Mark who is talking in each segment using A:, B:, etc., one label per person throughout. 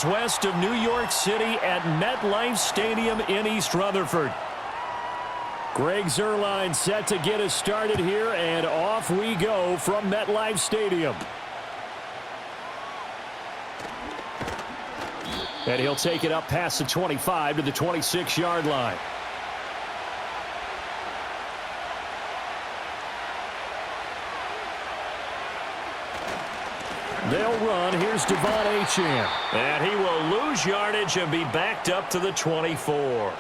A: miles west of New York City at MetLife Stadium in East Rutherford. Greg Zuerlein set to get us started here, and off we go from MetLife Stadium. And he'll take it up past the 25 to the 26-yard line. They'll run. Here's Devon Achane. And he will lose yardage and be backed up to the 24.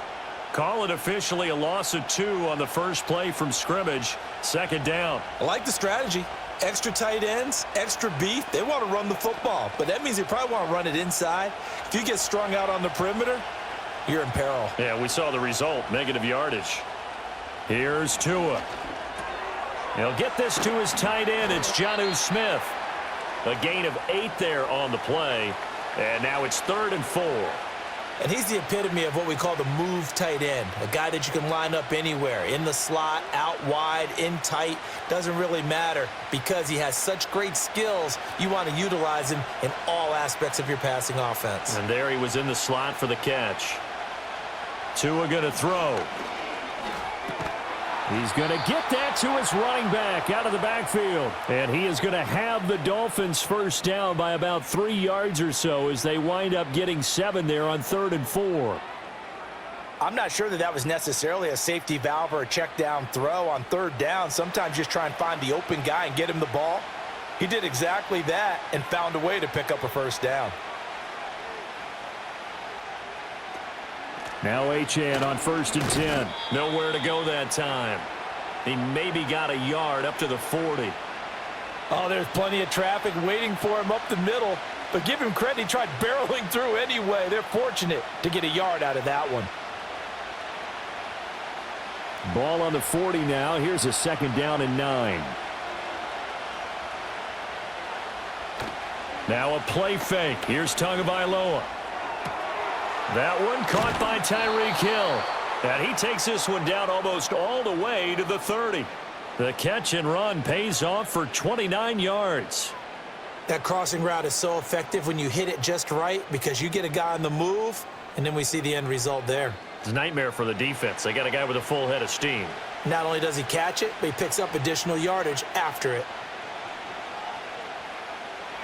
A: Call it officially a loss of 2 on the first play from scrimmage. Second down.
B: I like the strategy. Extra tight ends, extra beef. They want to run the football, but that means they probably want to run it inside. If you get strung out on the perimeter, you're in peril.
A: Yeah, we saw the result, negative yardage. Here's Tua. He'll get this to his tight end. It's Janu Smith. A gain of 8 there on the play, and now it's 3rd and 4.
B: And he's the epitome of what we call the move tight end, a guy that you can line up anywhere, in the slot, out wide, in tight, doesn't really matter because he has such great skills. You want to utilize him in all aspects of your passing offense.
A: And there he was in the slot for the catch. Tua going to throw. He's going to get that to his running back out of the backfield. And he is going to have the Dolphins first down by about 3 yards or so as they wind up getting 7 there on 3rd and 4.
B: I'm not sure that was necessarily a safety valve or a check down throw on 3rd down. Sometimes just try and find the open guy and get him the ball. He did exactly that and found a way to pick up a first down.
A: Now Achane on 1st and 10. Nowhere to go that time. He maybe got a yard up to the 40.
B: Oh, there's plenty of traffic waiting for him up the middle. But give him credit, he tried barreling through anyway. They're fortunate to get a yard out of that one.
A: Ball on the 40 now. Here's a 2nd down and 9. Now a play fake. Here's Tagovailoa. That one caught by Tyreek Hill. And he takes this one down almost all the way to the 30. The catch and run pays off for 29 yards.
B: That crossing route is so effective when you hit it just right because you get a guy on the move, and then we see the end result there.
A: It's a nightmare for the defense. They got a guy with a full head of steam.
B: Not only does he catch it, but he picks up additional yardage after it.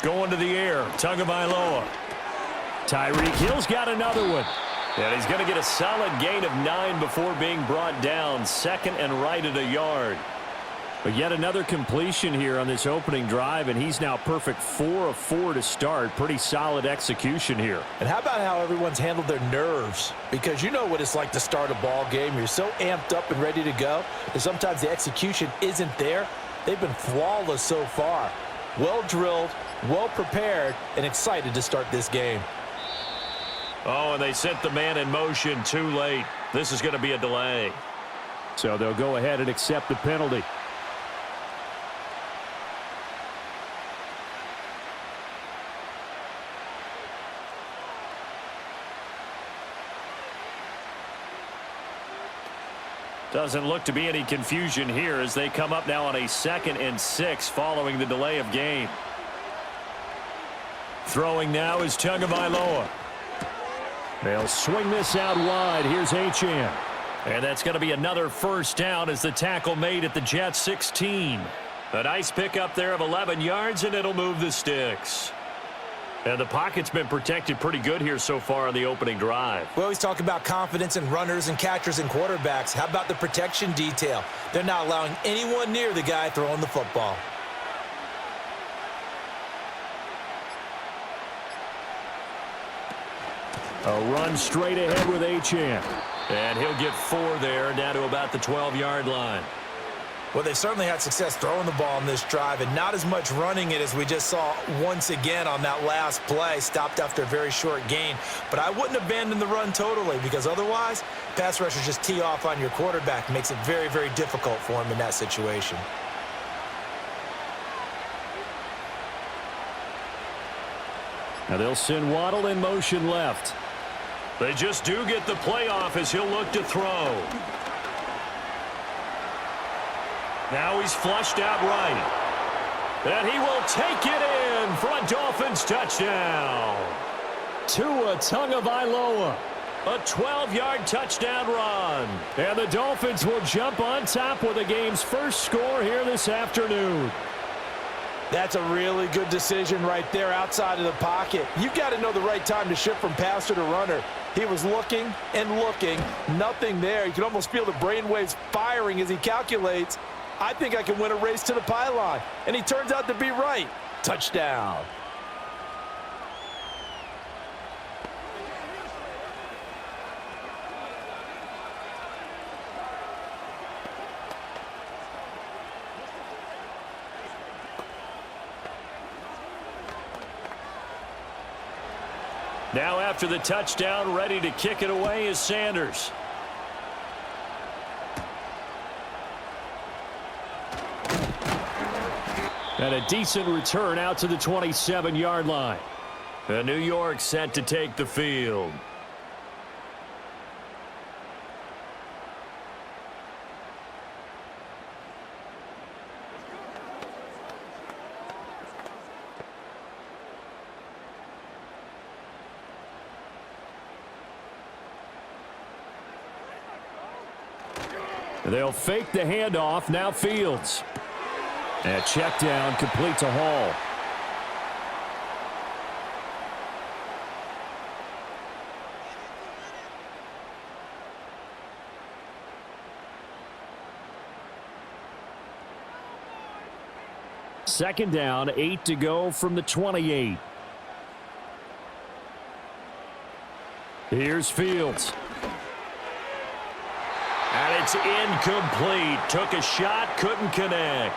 A: Going to the air, Tagovailoa. Tyreek Hill's got another one. And he's going to get a solid gain of 9 before being brought down. 2nd and right at a yard. But yet another completion here on this opening drive, and he's now perfect 4 of 4 to start. Pretty solid execution here.
B: And how about how everyone's handled their nerves? Because you know what it's like to start a ball game. You're so amped up and ready to go, and sometimes the execution isn't there. They've been flawless so far. Well drilled, well prepared, and excited to start this game.
A: Oh, and they sent the man in motion too late. This is going to be a delay. So they'll go ahead and accept the penalty. Doesn't look to be any confusion here as they come up now on a 2nd and 6 following the delay of game. Throwing now is Tagovailoa. They'll swing this out wide. Here's Achane. And that's going to be another first down as the tackle made at the Jets 16. A nice pickup there of 11 yards, and it'll move the sticks. And the pocket's been protected pretty good here so far on the opening drive.
B: We always talk about confidence in runners and catchers and quarterbacks. How about the protection detail? They're not allowing anyone near the guy throwing the football.
A: A run straight ahead with Achane. And he'll get 4 there, down to about the 12-yard line.
B: Well, they certainly had success throwing the ball in this drive and not as much running it as we just saw once again on that last play. Stopped after a very short gain. But I wouldn't abandon the run totally because otherwise, pass rushers just tee off on your quarterback. Makes it very, very difficult for him in that situation.
A: Now they'll send Waddle in motion left. They just do get the playoff as he'll look to throw. Now he's flushed out right. And he will take it in for a Dolphins touchdown. Tua Tagovailoa. A 12-yard touchdown run. And the Dolphins will jump on top with the game's first score here this afternoon.
B: That's a really good decision right there outside of the pocket. You've got to know the right time to shift from passer to runner. He was looking and looking, nothing there. You can almost feel the brainwaves firing as he calculates, I think I can win a race to the pylon. And he turns out to be right. Touchdown.
A: Now after the touchdown, ready to kick it away is Sanders. And a decent return out to the 27-yard line. And New York set to take the field. They'll fake the handoff. Now Fields. And check down, complete to Hall. Second down, 8 to go from the 28. Here's Fields. And it's incomplete. Took a shot, couldn't connect.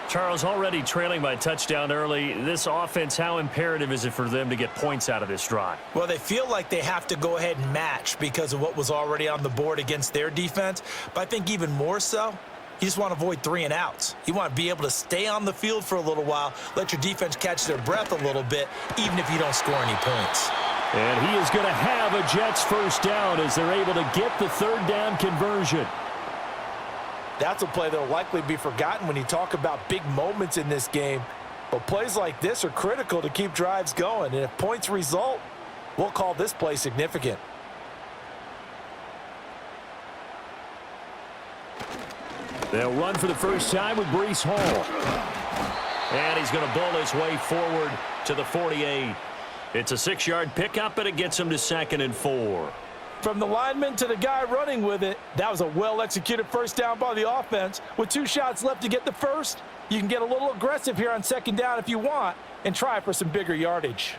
A: Charles, already trailing by touchdown early. This offense, how imperative is it for them to get points out of this drive?
B: Well, they feel like they have to go ahead and match because of what was already on the board against their defense. But I think even more so, you just want to avoid 3 and outs. You want to be able to stay on the field for a little while, let your defense catch their breath a little bit, even if you don't score any points.
A: And he is going to have a Jets first down as they're able to get the third down conversion.
B: That's a play that will likely be forgotten when you talk about big moments in this game. But plays like this are critical to keep drives going. And if points result, we'll call this play significant.
A: They'll run for the first time with Breece Hall. And he's going to bowl his way forward to the 48. It's a 6-yard pickup, and it gets him to 2nd and 4.
B: From the lineman to the guy running with it, that was a well-executed first down by the offense. With 2 shots left to get the first, you can get a little aggressive here on 2nd down if you want and try for some bigger yardage.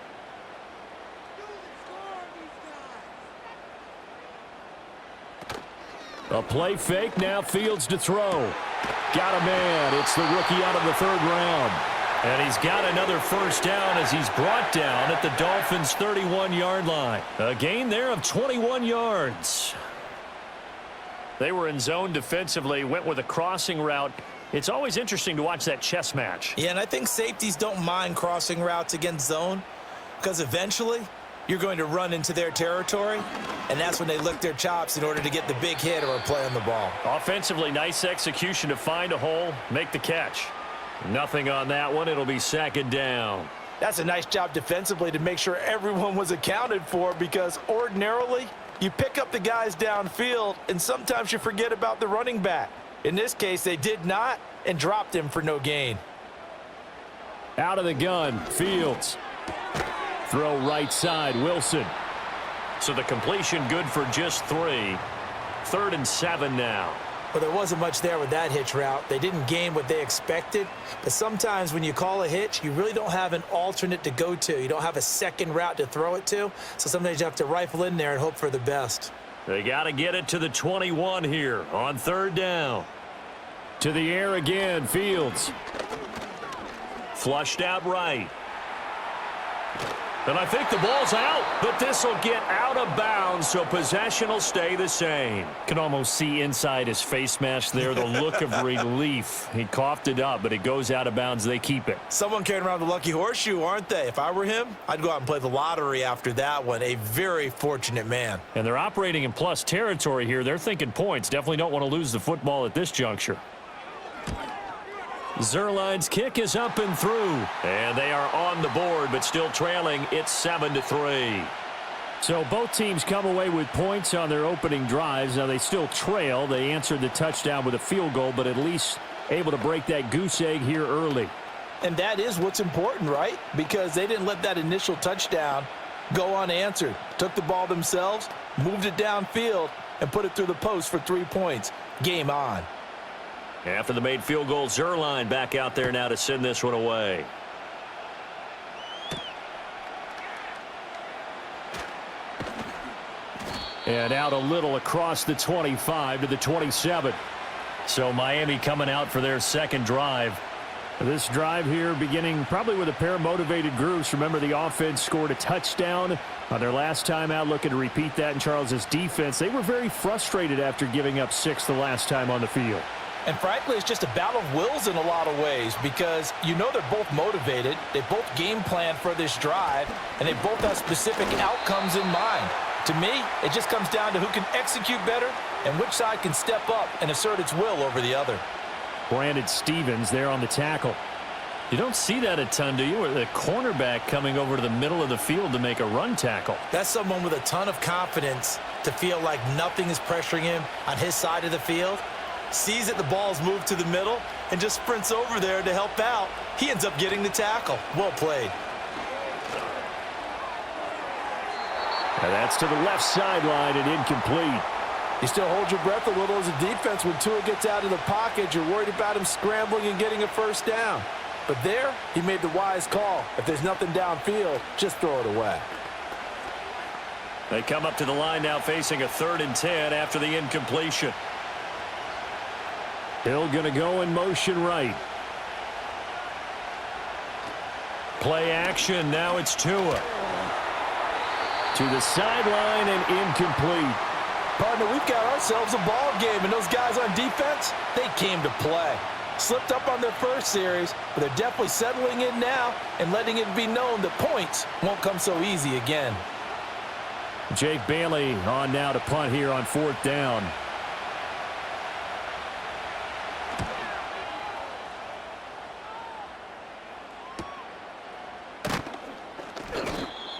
A: A play fake, now Fields to throw. Got a man. It's the rookie out of the 3rd round. And he's got another first down as he's brought down at the Dolphins' 31-yard line. A gain there of 21 yards. They were in zone defensively, went with a crossing route. It's always interesting to watch that chess match.
B: Yeah, and I think safeties don't mind crossing routes against zone because eventually you're going to run into their territory, and that's when they lick their chops in order to get the big hit or a play on the ball.
A: Offensively, nice execution to find a hole, make the catch. Nothing on that one. It'll be 2nd down.
B: That's a nice job defensively to make sure everyone was accounted for because ordinarily you pick up the guys downfield and sometimes you forget about the running back. In this case, they did not and dropped him for no gain.
A: Out of the gun, Fields. Throw right side, Wilson. So the completion good for just 3. 3rd and 7 now.
B: Well, there wasn't much there with that hitch route. They didn't gain what they expected. But sometimes when you call a hitch, you really don't have an alternate to go to. You don't have a second route to throw it to. So sometimes you have to rifle in there and hope for the best.
A: They got to get it to the 21 here on 3rd down. To the air again, Fields. Flushed out right. And I think the ball's out, but this will get out of bounds, so possession will stay the same. Can almost see inside his face mask there, the look of relief. He coughed it up, but it goes out of bounds. They keep it.
B: Someone carrying around the lucky horseshoe, aren't they? If I were him, I'd go out and play the lottery after that one. A very fortunate man.
A: And they're operating in plus territory here. They're thinking points. Definitely don't want to lose the football at this juncture. Zerline's kick is up and through. And they are on the board, but still trailing. It's 7-3. So both teams come away with points on their opening drives. Now they still trail. They answered the touchdown with a field goal, but at least able to break that goose egg here early.
B: And that is what's important, right? Because they didn't let that initial touchdown go unanswered. Took the ball themselves, moved it downfield, and put it through the post for 3 points. Game on.
A: After the made field goal, Zerline back out there now to send this one away. And out a little across the 25 to the 27. So Miami coming out for their second drive. This drive here beginning probably with a pair of motivated groups. Remember, the offense scored a touchdown on their last time out, looking to repeat that in Charles's defense. They were very frustrated after giving up 6 the last time on the field.
B: And frankly, it's just a battle of wills in a lot of ways because you know they're both motivated. They both game plan for this drive, and they both have specific outcomes in mind. To me, it just comes down to who can execute better and which side can step up and assert its will over the other.
A: Brandon Stevens there on the tackle. You don't see that a ton, do you? Or the cornerback coming over to the middle of the field to make a run tackle.
B: That's someone with a ton of confidence to feel like nothing is pressuring him on his side of the field. Sees that the ball's moved to the middle and just sprints over there to help out. He ends up getting the tackle. Well played.
A: And that's to the left sideline and incomplete.
C: You still hold your breath a little as a defense when Tua gets out of the pocket. You're worried about him scrambling and getting a first down. But there, he made the wise call. If there's nothing downfield, just throw it away.
A: They come up to the line now facing a 3rd and 10 after the incompletion. Hill going to go in motion right. Play action. Now it's Tua. To the sideline and incomplete.
B: Partner, we've got ourselves a ball game, and those guys on defense, they came to play. Slipped up on their first series, but they're definitely settling in now and letting it be known that points won't come so easy again.
A: Jake Bailey on now to punt here on 4th down.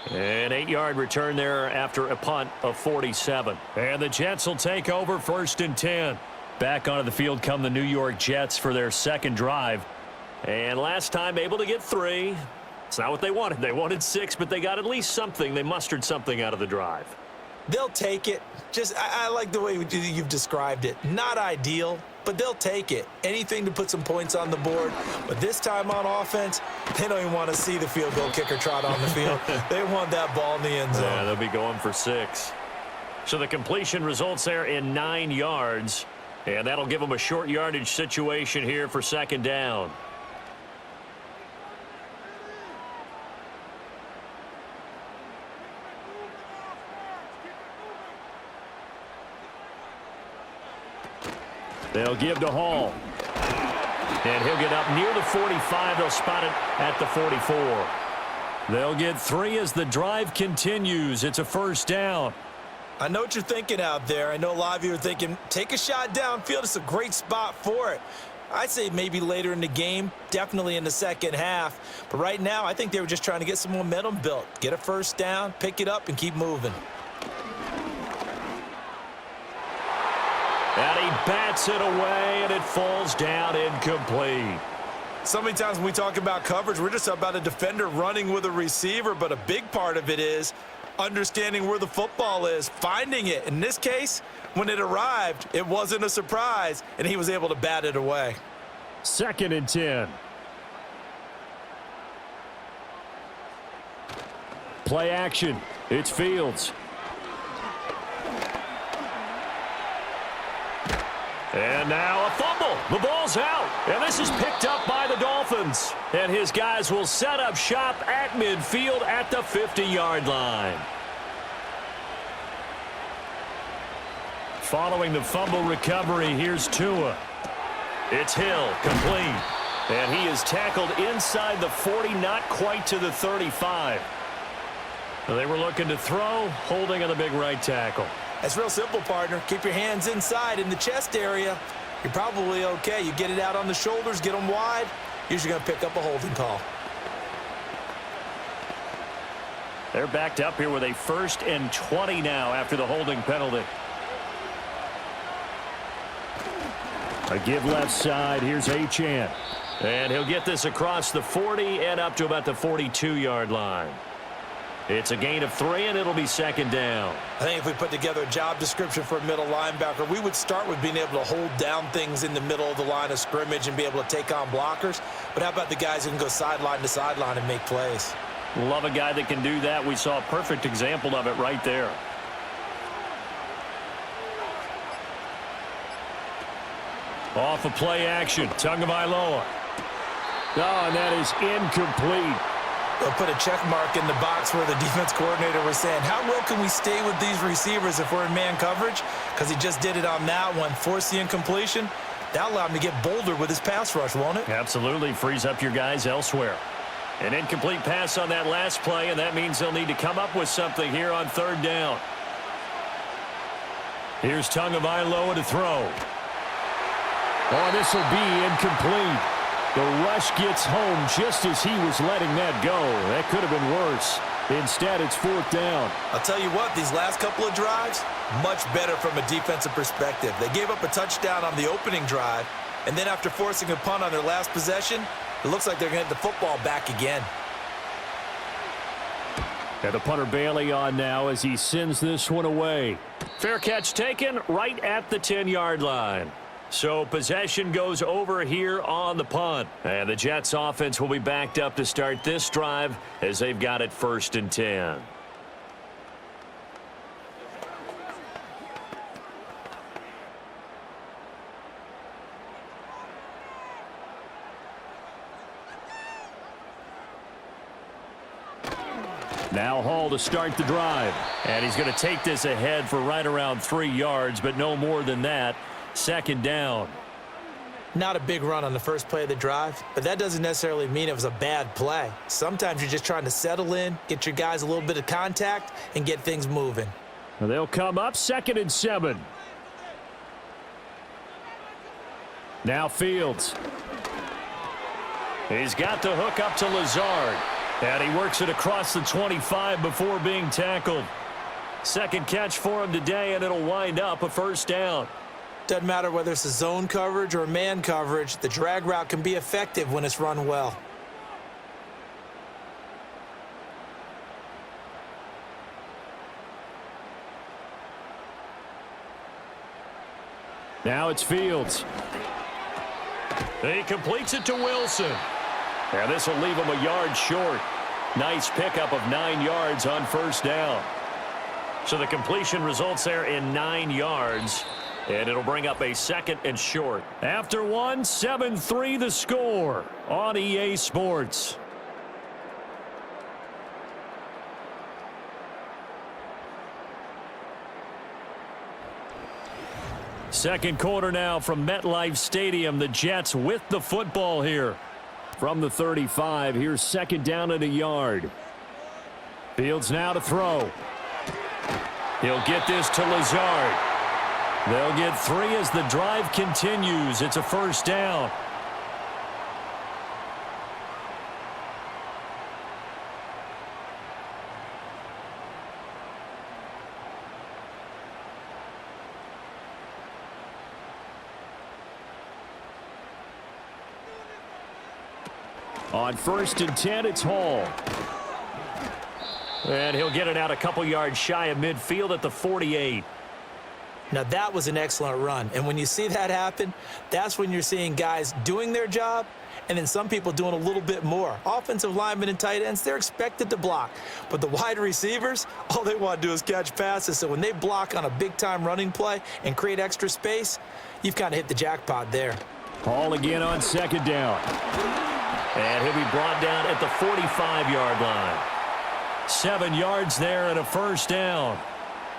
A: An 8-yard return there after a punt of 47. And the Jets will take over 1st and 10. Back onto the field come the New York Jets for their second drive. And last time able to get 3. It's not what they wanted. They wanted 6, but they got at least something. They mustered something out of the drive.
B: They'll take it. I like the way you've described it. Not ideal, but they'll take it. Anything to put some points on the board. But this time on offense, they don't even want to see the field goal kicker trot on the field. They want that ball in the end zone.
A: Yeah, they'll be going for 6. So the completion results there in 9 yards. And that'll give them a short yardage situation here for 2nd down. They'll give to Hall. And he'll get up near the 45. They'll spot it at the 44. They'll get 3 as the drive continues. It's a 1st down.
B: I know what you're thinking out there. I know a lot of you are thinking, take a shot downfield. It's a great spot for it. I'd say maybe later in the game, definitely in the second half. But right now, I think they were just trying to get some momentum built. Get a 1st down, pick it up, and keep moving.
A: And he bats it away, and it falls down incomplete.
B: So many times when we talk about coverage, we're just about a defender running with a receiver, but a big part of it is understanding where the football is, finding it. In this case, when it arrived, it wasn't a surprise, and he was able to bat it away.
A: 2nd and 10. Play action. It's Fields. And now a fumble. The ball's out. And this is picked up by the Dolphins. And his guys will set up shop at midfield at the 50-yard line. Following the fumble recovery, here's Tua. It's Hill, complete. And he is tackled inside the 40, not quite to the 35. They were looking to throw, holding on the big right tackle.
B: That's real simple, partner. Keep your hands inside in the chest area. you're probably okay. You get it out on the shoulders, get them wide, usually going to pick up a holding call.
A: They're backed up here with a 1st and 20 now after the holding penalty. A give left side. Here's Achane. And he'll get this across the 40 and up to about the 42-yard line. It's a gain of 3, and it'll be 2nd down.
B: I think if we put together a job description for a middle linebacker, we would start with being able to hold down things in the middle of the line of scrimmage and be able to take on blockers. But how about the guys who can go sideline to sideline and make plays?
A: Love a guy that can do that. We saw a perfect example of it right there. Off of play action. Tagovailoa. Oh, and that is incomplete.
B: They'll put a check mark in the box where the defense coordinator was saying, how well can we stay with these receivers if we're in man coverage? Because he just did it on that one. Force the incompletion. That'll allow him to get bolder with his pass rush, won't it?
A: Absolutely. Frees up your guys elsewhere. An incomplete pass on that last play, and that means they'll need to come up with something here on 3rd down. Here's Tagovailoa to throw. Oh, this will be incomplete. The rush gets home just as he was letting that go. That could have been worse. Instead, it's 4th down.
B: I'll tell you what, these last couple of drives, much better from a defensive perspective. They gave up a touchdown on the opening drive, and then after forcing a punt on their last possession, it looks like they're going to get the football back again.
A: And the punter Bailey on now as he sends this one away. Fair catch taken right at the 10-yard line. So possession goes over here on the punt. And the Jets offense will be backed up to start this drive as they've got it 1st and 10. Now Hall to start the drive. And he's going to take this ahead for right around 3 yards, but no more than that. 2nd down.
B: Not a big run on the first play of the drive, but that doesn't necessarily mean it was a bad play. Sometimes you're just trying to settle in, get your guys a little bit of contact, and get things moving.
A: They'll come up 2nd and 7. Now Fields. He's got the hook up to Lazard. And he works it across the 25 before being tackled. 2nd catch for him today, and it'll wind up a 1st down.
B: Doesn't matter whether it's a zone coverage or man coverage, the drag route can be effective when it's run well.
A: Now it's Fields. He completes it to Wilson. And this will leave him a yard short. Nice pickup of 9 yards on 1st down. So the completion results there in 9 yards. And it'll bring up a 2nd and short. After 1, 7-3 the score on EA Sports. Second quarter now from MetLife Stadium. The Jets with the football here. From the 35, here's 2nd down and a yard. Fields now to throw. He'll get this to Lazard. They'll get 3 as the drive continues. It's a 1st down. On 1st and 10, it's Hall. And he'll get it out a couple yards shy of midfield at the 48.
B: Now, that was an excellent run. And when you see that happen, that's when you're seeing guys doing their job and then some people doing a little bit more. Offensive linemen and tight ends, they're expected to block. But the wide receivers, all they want to do is catch passes. So when they block on a big-time running play and create extra space, you've kind of hit the jackpot there.
A: Hall again on 2nd down. And he'll be brought down at the 45-yard line. 7 yards there and a 1st down.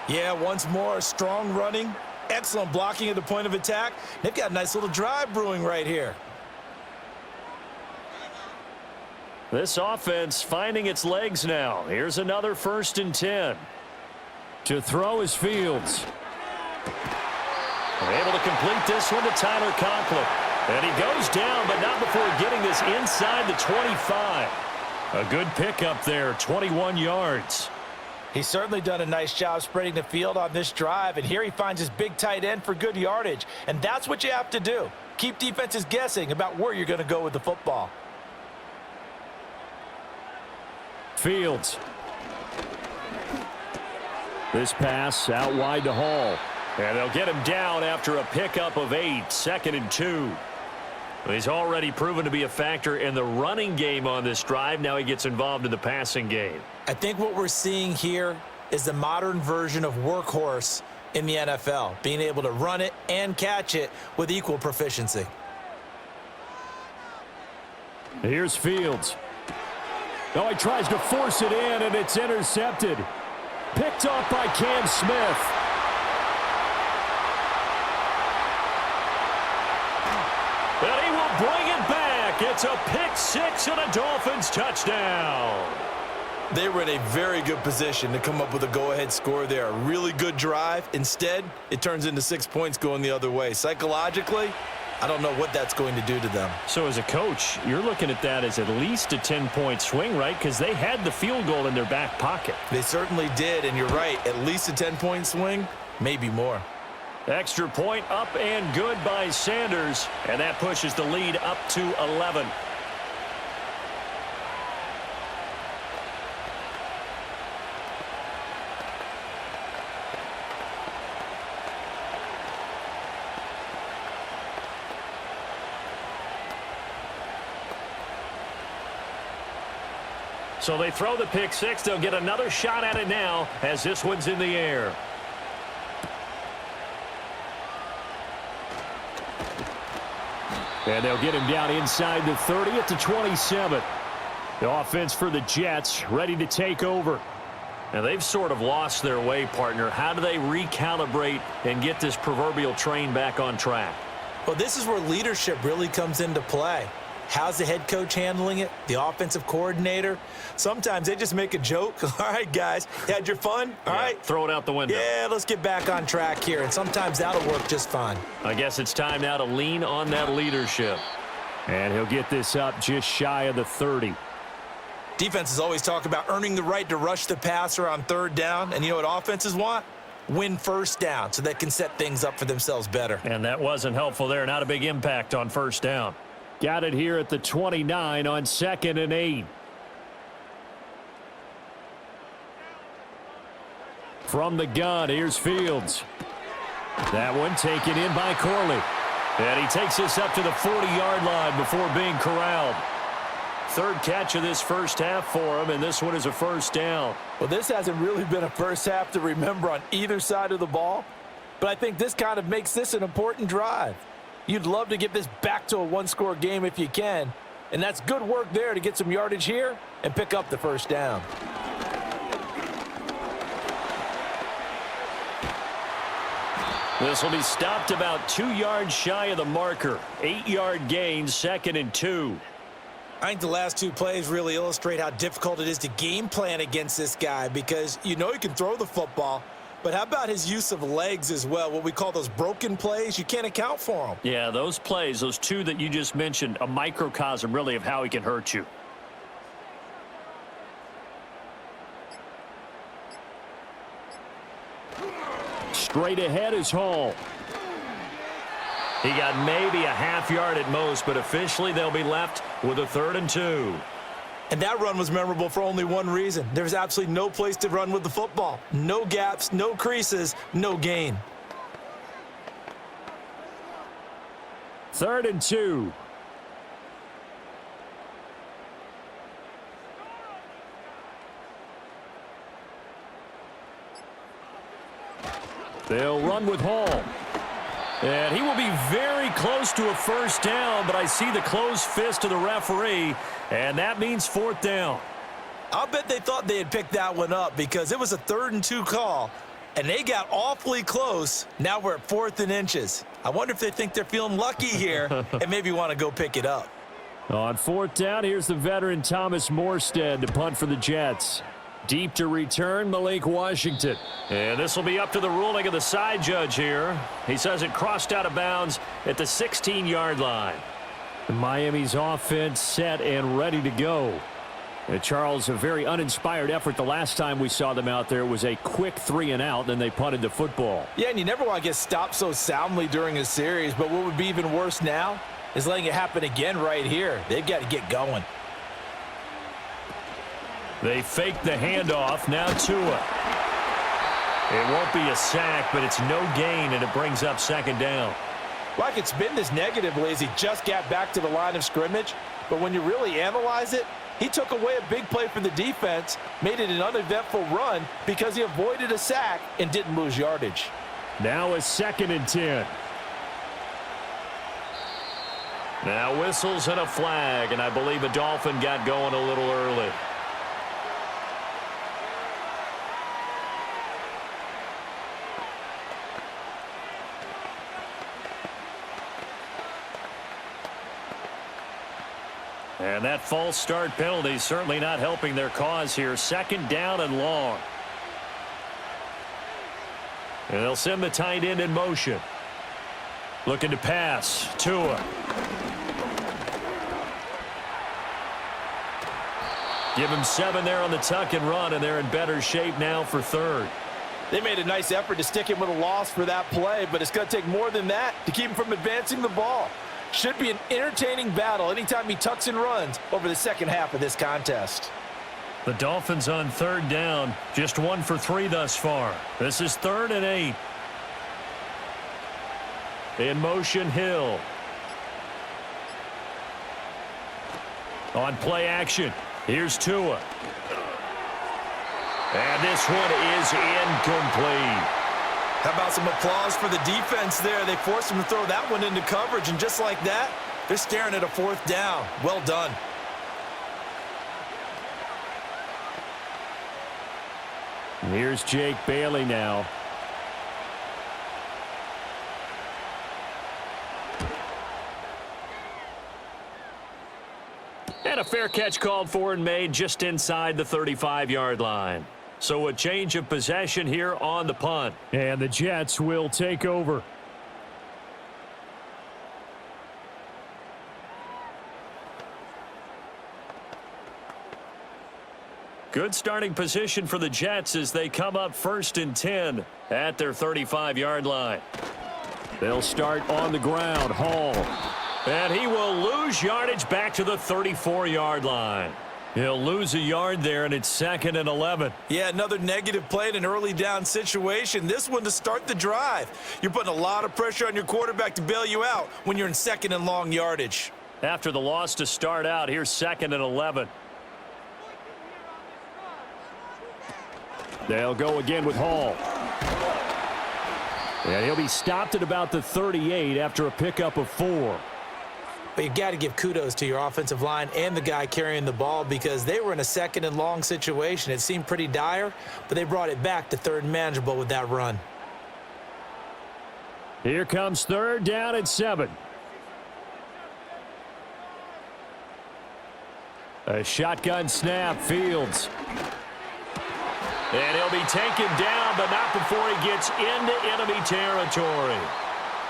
B: Yeah, once more, strong running, excellent blocking at the point of attack. They've got a nice little drive brewing right here.
A: This offense finding its legs now. Here's another 1st and 10. To throw is Fields. They're able to complete this one to Tyler Conklin. And he goes down, but not before getting this inside the 25. A good pickup there, 21 yards.
B: He's certainly done a nice job spreading the field on this drive, and here he finds his big tight end for good yardage. And that's what you have to do. Keep defenses guessing about where you're going to go with the football.
A: Fields. This pass out wide to Hall. And they'll get him down after a pickup of 8, 2nd and 2. He's already proven to be a factor in the running game on this drive. Now he gets involved in the passing game.
B: I think what we're seeing here is the modern version of workhorse in the NFL, being able to run it and catch it with equal proficiency.
A: Here's Fields. Oh, he tries to force it in, and it's intercepted. Picked off by Cam Smith. And he will bring it back. It's a pick six and a Dolphins touchdown.
B: They were in a very good position to come up with a go-ahead score there. A really good drive. Instead, it turns into 6 points going the other way. Psychologically, I don't know what that's going to do to them.
A: So as a coach, you're looking at that as at least a 10-point swing, right? Because they had the field goal in their back pocket.
B: They certainly did, and you're right. At least a 10-point swing, maybe more.
A: Extra point up and good by Sanders, and that pushes the lead up to 11. So they throw the pick six. They'll get another shot at it now as this one's in the air. And they'll get him down inside the 30 at the 27. The offense for the Jets ready to take over. And they've sort of lost their way, partner. How do they recalibrate and get this proverbial train back on track?
B: Well, this is where leadership really comes into play. How's the head coach handling it? The offensive coordinator? Sometimes they just make a joke. All right, guys, had your fun? All right.
A: Throw it out the window.
B: Yeah, let's get back on track here. And sometimes that'll work just fine.
A: I guess it's time now to lean on that leadership. And he'll get this up just shy of the 30.
B: Defenses always talk about earning the right to rush the passer on third down. And you know what offenses want? Win first down so they can set things up for themselves better.
A: And that wasn't helpful there. Not a big impact on first down. Got it here at the 29 on 2nd and 8. From the gun, here's Fields. That one taken in by Corley. And he takes this up to the 40-yard line before being corralled. Third catch of this first half for him, and this one is a first down.
C: Well, this hasn't really been a first half to remember on either side of the ball, but I think this kind of makes this an important drive. You'd love to get this back to a one-score game if you can, and that's good work there to get some yardage here and pick up the first down.
A: This will be stopped about 2 yards shy of the marker. 8-yard gain, 2nd and 2.
B: I think the last two plays really illustrate how difficult it is to game plan against this guy because you know he can throw the football, but how about his use of legs as well, what we call those broken plays? You can't account for them.
A: Yeah, those plays, those two that you just mentioned, a microcosm really of how he can hurt you. Straight ahead is Hall. He got maybe a half yard at most, but officially they'll be left with a 3rd and 2.
B: And that run was memorable for only one reason. There's absolutely no place to run with the football. No gaps, no creases, no gain.
A: 3rd and 2. They'll run with Hall. And he will be very close to a first down, but I see the closed fist of the referee, and that means 4th down.
B: I'll bet they thought they had picked that one up because it was a 3rd and 2 call, and they got awfully close. Now we're at 4th and inches. I wonder if they think they're feeling lucky here and maybe want to go pick it up.
A: On 4th down, here's the veteran Thomas Morstead to punt for the Jets. Deep to return, Malik Washington. And this will be up to the ruling of the side judge here. He says it crossed out of bounds at the 16-yard line. Miami's offense set and ready to go. And Charles, a very uninspired effort the last time we saw them out there. It was a quick 3-and-out, then they punted the football.
C: Yeah, and you never want to get stopped so soundly during a series, but what would be even worse now is letting it happen again right here. They've got to get going.
A: They fake the handoff. Now Tua. It won't be a sack, but it's no gain, and it brings up second down.
C: Like it's been this negatively as he just got back to the line of scrimmage, but when you really analyze it, he took away a big play for the defense, made it an uneventful run because he avoided a sack and didn't lose yardage.
A: Now a 2nd and 10. Now whistles and a flag, and I believe a Dolphin got going a little early. And that false start penalty certainly not helping their cause here. 2nd down and long. And they'll send the tight end in motion. Looking to pass. Tua. Give him 7 there on the tuck and run, and they're in better shape now for 3rd.
C: They made a nice effort to stick him with a loss for that play, but it's going to take more than that to keep him from advancing the ball. Should be an entertaining battle anytime he tucks and runs over the second half of this contest.
A: The Dolphins on 3rd down, just 1 for 3 thus far. This is 3rd and 8. In motion, Hill. On play action, here's Tua. And this one is incomplete.
B: How about some applause for the defense there? They forced him to throw that one into coverage, and just like that, they're staring at a 4th down. Well done.
A: Here's Jake Bailey now. And a fair catch called for and made just inside the 35-yard line. So a change of possession here on the punt. And the Jets will take over. Good starting position for the Jets as they come up 1st and 10 at their 35-yard line. They'll start on the ground. Hall. And he will lose yardage back to the 34-yard line. He'll lose a yard there, and it's 2nd and 11.
B: Yeah, another negative play in an early down situation. This one to start the drive. You're putting a lot of pressure on your quarterback to bail you out when you're in 2nd and long yardage.
A: After the loss to start out, here's 2nd and 11. They'll go again with Hall. And he'll be stopped at about the 38 after a pickup of 4.
B: But you've got to give kudos to your offensive line and the guy carrying the ball because they were in a 2nd and long situation. It seemed pretty dire, but they brought it back to 3rd and manageable with that run.
A: Here comes 3rd down and 7. A shotgun snap, Fields. And he'll be taken down, but not before he gets into enemy territory.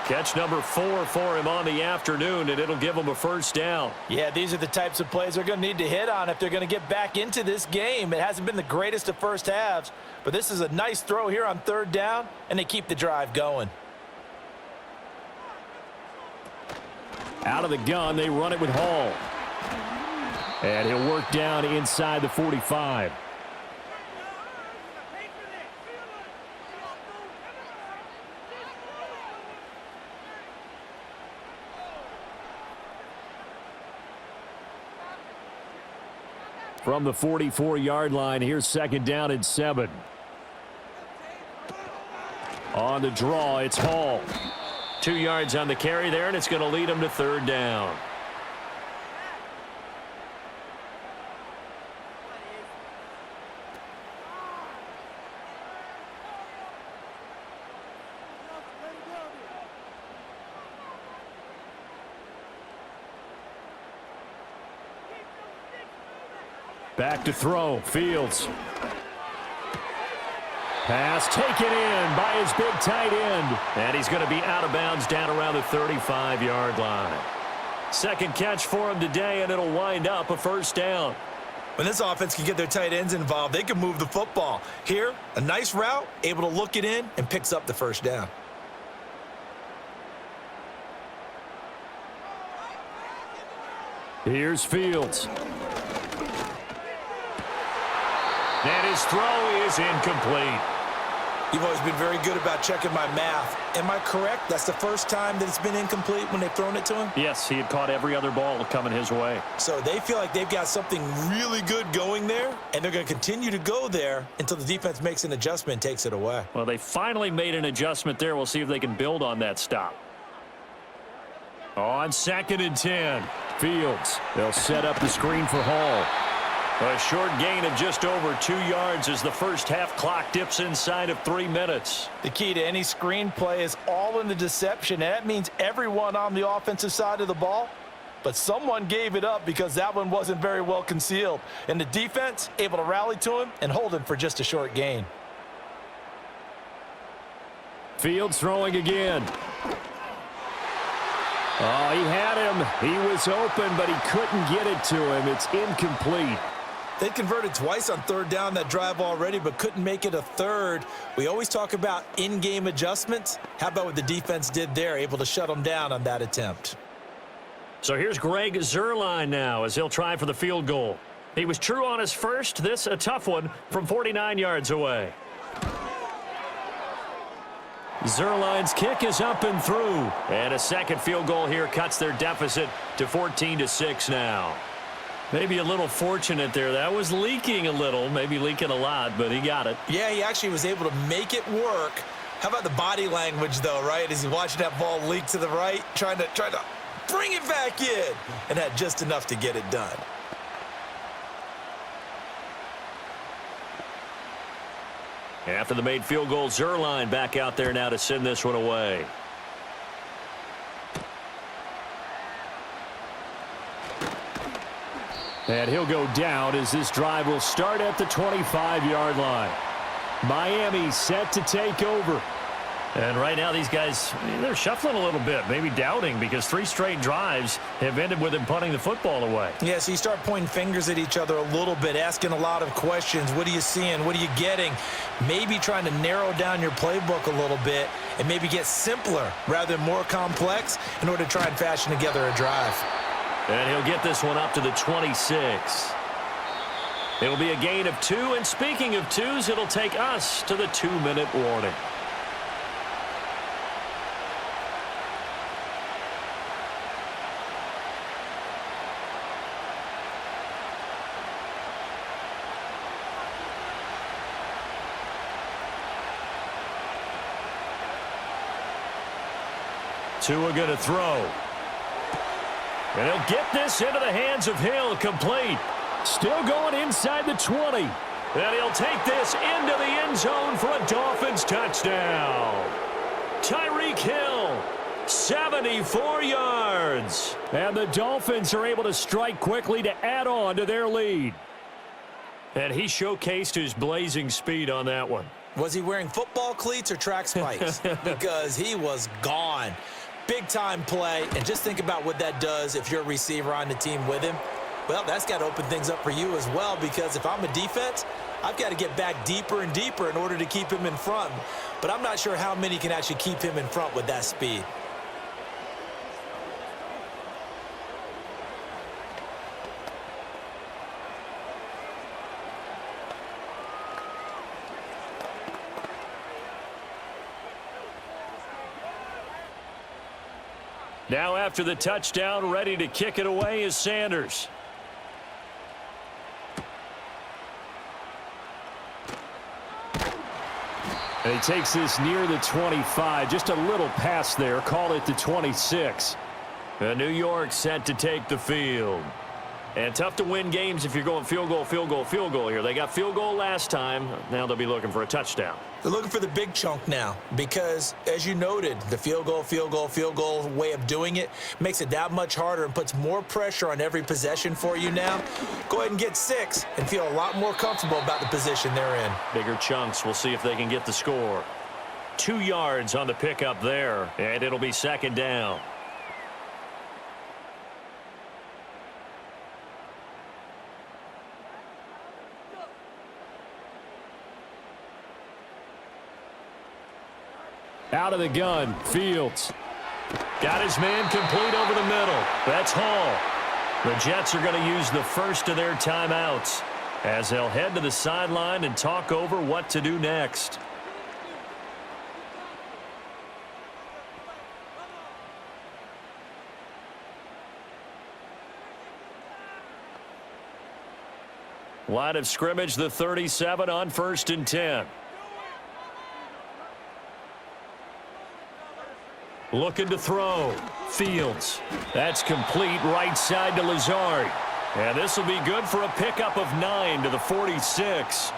A: Catch number 4 for him on the afternoon, and it'll give him a 1st down.
C: Yeah, these are the types of plays they're going to need to hit on if they're going to get back into this game. It hasn't been the greatest of first halves, but this is a nice throw here on 3rd down, and they keep the drive going.
A: Out of the gun, they run it with Hall. And he'll work down inside the 45. From the 44-yard line, here's 2nd down and 7. On the draw, it's Hall. 2 yards on the carry there, and it's going to lead him to 3rd down. Back to throw, Fields. Pass taken in by his big tight end. And he's going to be out of bounds down around the 35-yard line. Second catch for him today, and it'll wind up a first down.
B: When this offense can get their tight ends involved, they can move the football. Here, a nice route, able to look it in, and picks up the first down.
A: Here's Fields. And his throw is incomplete.
B: You've always been very good about checking my math. Am I correct? That's the first time that it's been incomplete when they've thrown it to him?
A: Yes, he had caught every other ball coming his way.
B: So they feel like they've got something really good going there, and they're going to continue to go there until the defense makes an adjustment and takes it away.
A: Well, they finally made an adjustment there. We'll see if they can build on that stop. On 2nd and 10, Fields. They'll set up the screen for Hall. A short gain of just over 2 yards as the first half clock dips inside of 3 minutes.
B: The key to any screen play is all in the deception. And that means everyone on the offensive side of the ball. But someone gave it up because that one wasn't very well concealed. And the defense able to rally to him and hold him for just a short gain.
A: Fields throwing again. Oh, he had him. He was open, but he couldn't get it to him. It's incomplete.
B: They converted twice on third down that drive already, but couldn't make it a third. We always talk about in-game adjustments. How about what the defense did there, able to shut them down on that attempt?
A: So here's Greg Zuerlein now as he'll try for the field goal. He was true on his first. This a tough one from 49 yards away. Zuerlein's kick is up and through. And a second field goal here cuts their deficit to 14-6 now. Maybe a little fortunate there. That was leaking a little, maybe leaking a lot, but he got it.
B: Yeah, he actually was able to make it work. How about the body language, though, right? As he's watching that ball leak to the right, trying to bring it back in, and had just enough to get it done.
A: After the made field goal, Zuerlein back out there now to send this one away. And he'll go down as this drive will start at the 25-yard line. Miami set to take over. And right now these guys, they're shuffling a little bit, maybe doubting, because 3 straight drives have ended with them punting the football away.
B: Yeah, so you start pointing fingers at each other a little bit, asking a lot of questions. What are you seeing? What are you getting? Maybe trying to narrow down your playbook a little bit and maybe get simpler rather than more complex in order to try and fashion together a drive.
A: And he'll get this one up to the 26. It'll be a gain of 2, and speaking of 2s, it'll take us to the 2-minute warning. Tua going to throw. And he'll get this into the hands of Hill, complete. Still going inside the 20. And he'll take this into the end zone for a Dolphins touchdown. Tyreek Hill, 74 yards. And the Dolphins are able to strike quickly to add on to their lead. And he showcased his blazing speed on that one.
B: Was he wearing football cleats or track spikes? Because he was gone. Big-time play, and just think about what that does if you're a receiver on the team with him. Well, that's got to open things up for you as well, because if I'm a defense, I've got to get back deeper and deeper in order to keep him in front. But I'm not sure how many can actually keep him in front with that speed.
A: Now after the touchdown, ready to kick it away is Sanders. And he takes this near the 25. Just a little pass there. Call it the 26. New York set to take the field. And tough to win games if you're going field goal, field goal, field goal here. They got field goal last time. Now they'll be looking for a touchdown.
B: They're looking for the big chunk now because, as you noted, the field goal, field goal, field goal way of doing it makes it that much harder and puts more pressure on every possession for you now. Go ahead and get 6 and feel a lot more comfortable about the position they're in.
A: Bigger chunks. We'll see if they can get the score. 2 yards on the pickup there, and it'll be second down. Out of the gun, Fields. Got his man complete over the middle. That's Hall. The Jets are going to use the first of their timeouts as they'll head to the sideline and talk over what to do next. Line of scrimmage, the 37 on 1st and 10. Looking to throw. Fields. That's complete right side to Lazard. And this will be good for a pickup of 9 to the 46.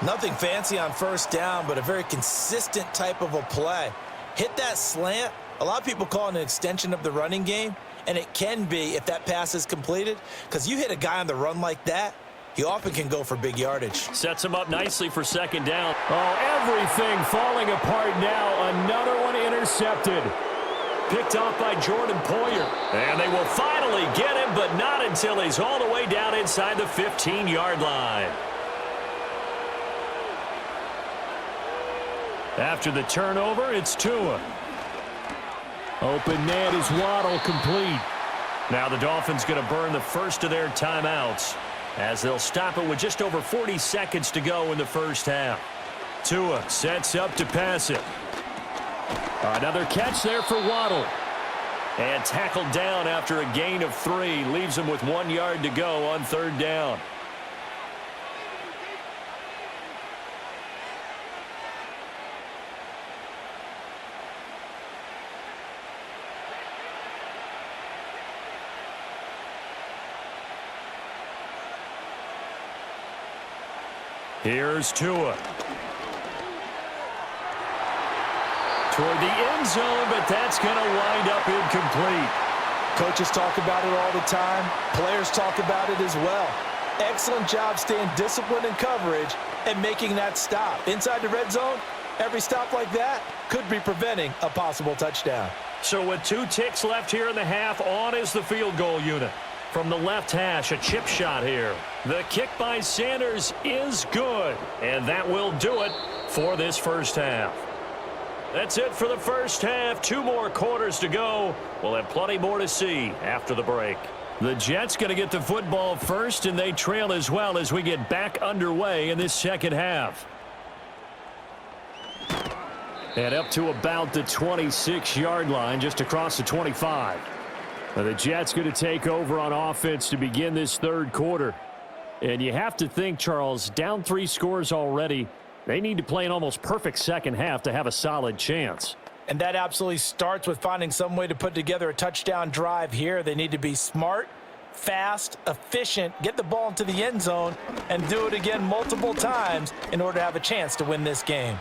B: Nothing fancy on first down, but a very consistent type of a play. Hit that slant. A lot of people call it an extension of the running game, and it can be if that pass is completed, because you hit a guy on the run like that, he often can go for big yardage.
A: Sets him up nicely for second down. Oh, everything falling apart now. Another one intercepted. Picked off by Jordan Poyer. And they will finally get him, but not until he's all the way down inside the 15-yard line. After the turnover, it's Tua. Open net is Waddle, complete. Now the Dolphins going to burn the first of their timeouts as they'll stop it with just over 40 seconds to go in the first half. Tua sets up to pass it. Another catch there for Waddle. And tackled down after a gain of 3. Leaves him with 1 yard to go on 3rd down. Here's Tua. Toward the end zone, but that's going to wind up incomplete.
C: Coaches talk about it all the time. Players talk about it as well. Excellent job staying disciplined in coverage and making that stop. Inside the red zone, every stop like that could be preventing a possible touchdown.
A: So with 2 ticks left here in the half, on is the field goal unit. From the left hash, a chip shot here. The kick by Sanders is good, and that will do it for this first half. That's it for the first half. 2 more quarters to go. We'll have plenty more to see after the break. The Jets going to get the football first, and they trail as well as we get back underway in this second half. And up to about the 26-yard line, just across the 25. The Jets going to take over on offense to begin this 3rd quarter. And you have to think, Charles, down 3 scores already. They need to play an almost perfect second half to have a solid chance.
B: And that absolutely starts with finding some way to put together a touchdown drive here. They need to be smart, fast, efficient, get the ball into the end zone, and do it again multiple times in order to have a chance to win this game.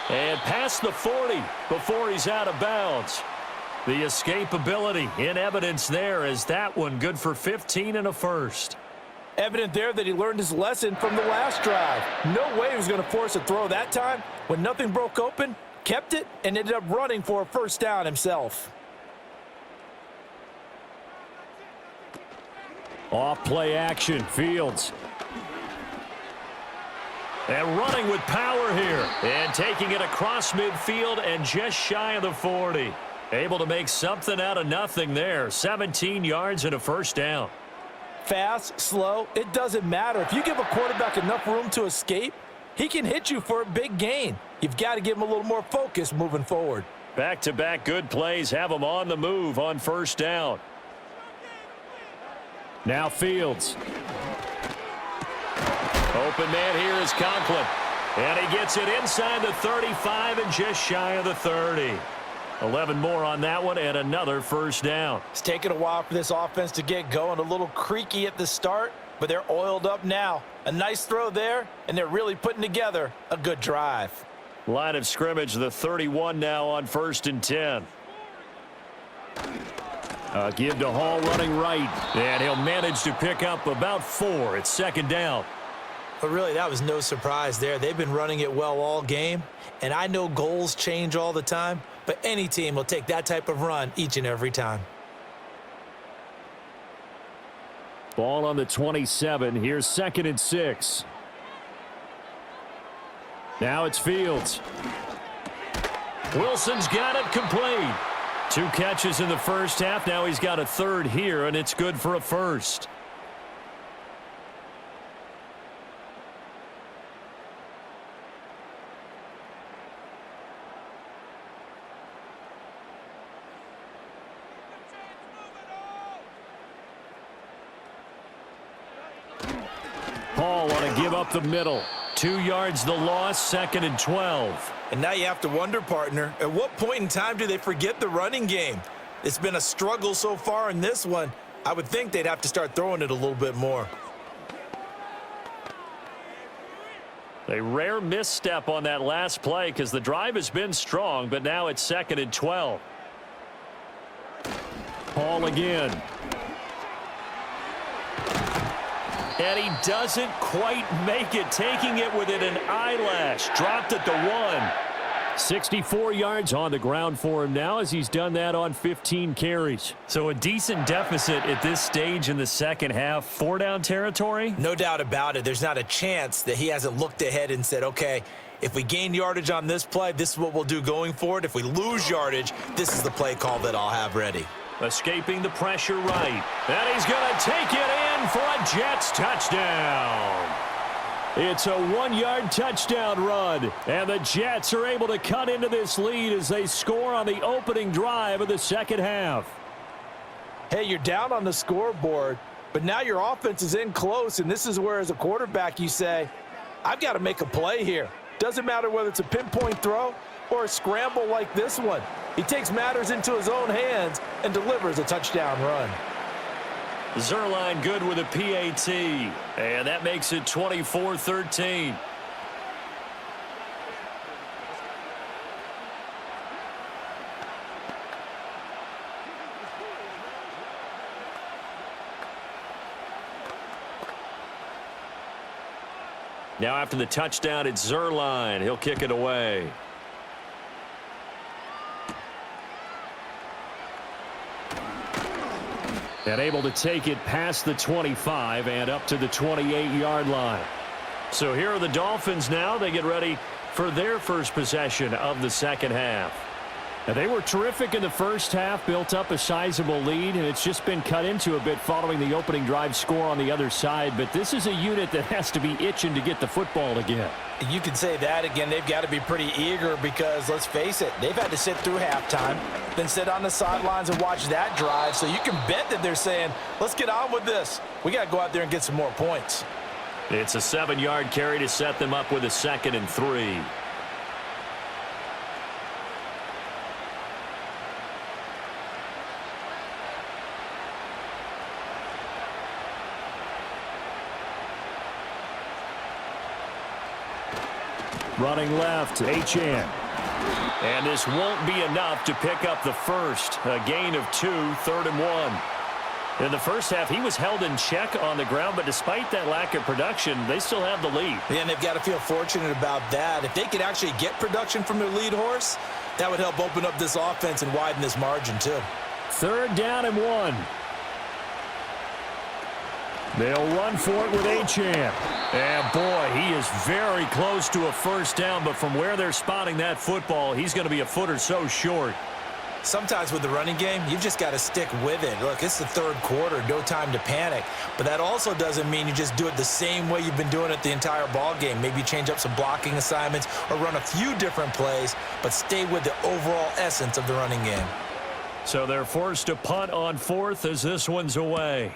A: And past the 40 before he's out of bounds. The escapability in evidence there as that one good for 15 and a first.
C: Evident there that he learned his lesson from the last drive. No way he was going to force a throw that time. When nothing broke open, kept it, and ended up running for a first down himself.
A: Off play action, Fields. And running with power here. And taking it across midfield and just shy of the 40. Able to make something out of nothing there. 17 yards and a first down.
C: Fast, slow, it doesn't matter. If you give a quarterback enough room to escape, he can hit you for a big gain. You've got to give him a little more focus moving forward.
A: Back-to-back good plays have him on the move on first down. Now Fields. Open man here is Conklin. And he gets it inside the 35 and just shy of the 30. 11 more on that one and another first down.
B: It's taken a while for this offense to get going. A little creaky at the start, but they're oiled up now. A nice throw there, and they're really putting together a good drive.
A: Line of scrimmage, the 31 now on 1st and 10. Give to Hall running right, and he'll manage to pick up about 4. It's 2nd down.
B: But really, that was no surprise there. They've been running it well all game, and I know goals change all the time, but any team will take that type of run each and every time.
A: Ball on the 27. Here's 2nd and 6. Now it's Fields. Wilson's got it complete. 2 catches in the first half. Now he's got a 3rd here, and it's good for a 1st. Paul want to give up the middle. 2 yards the loss, 2nd and 12.
B: And now you have to wonder, partner, at what point in time do they forget the running game? It's been a struggle so far in this one. I would think they'd have to start throwing it a little bit more.
A: A rare misstep on that last play because the drive has been strong, but now it's 2nd and 12. Paul again. And he doesn't quite make it, taking it within an eyelash. Dropped at the 1. 64 yards on the ground for him now as he's done that on 15 carries. So a decent deficit at this stage in the second half. 4-down territory?
B: No doubt about it. There's not a chance that he hasn't looked ahead and said, okay, if we gain yardage on this play, this is what we'll do going forward. If we lose yardage, this is the play call that I'll have ready.
A: Escaping the pressure right. And he's going to take it in for a Jets touchdown. It's a 1-yard touchdown run. And the Jets are able to cut into this lead as they score on the opening drive of the second half.
C: Hey, you're down on the scoreboard, but now your offense is in close, and this is where, as a quarterback, you say, I've got to make a play here. Doesn't matter whether it's a pinpoint throw or a scramble like this one. He takes matters into his own hands and delivers a touchdown run.
A: Zerline good with a PAT, and that makes it 24-13. Now after the touchdown, it's Zerline. He'll kick it away. And able to take it past the 25 and up to the 28-yard line. So here are the Dolphins now. They get ready for their first possession of the second half. And they were terrific in the first half, built up a sizable lead, and it's just been cut into a bit following the opening drive score on the other side. But this is a unit that has to be itching to get the football again.
B: You could say that again. They've got to be pretty eager because, let's face it, they've had to sit through halftime, then sit on the sidelines and watch that drive. So you can bet that they're saying, let's get on with this. We got to go out there and get some more points.
A: It's a 7-yard carry to set them up with a 2nd and 3. Running left, Achane. And this won't be enough to pick up the first. A gain of 2, 3rd and 1. In the first half, he was held in check on the ground, but despite that lack of production, they still have the lead.
B: Yeah, and they've got to feel fortunate about that. If they could actually get production from their lead horse, that would help open up this offense and widen this margin too.
A: 3rd down and 1. They'll run for it with Achane. And boy, he is very close to a first down, but from where they're spotting that football, he's going to be a foot or so short.
B: Sometimes with the running game, you've just got to stick with it. Look, it's the third quarter, no time to panic. But that also doesn't mean you just do it the same way you've been doing it the entire ball game. Maybe change up some blocking assignments or run a few different plays, but stay with the overall essence of the running game.
A: So they're forced to punt on 4th as this one's away.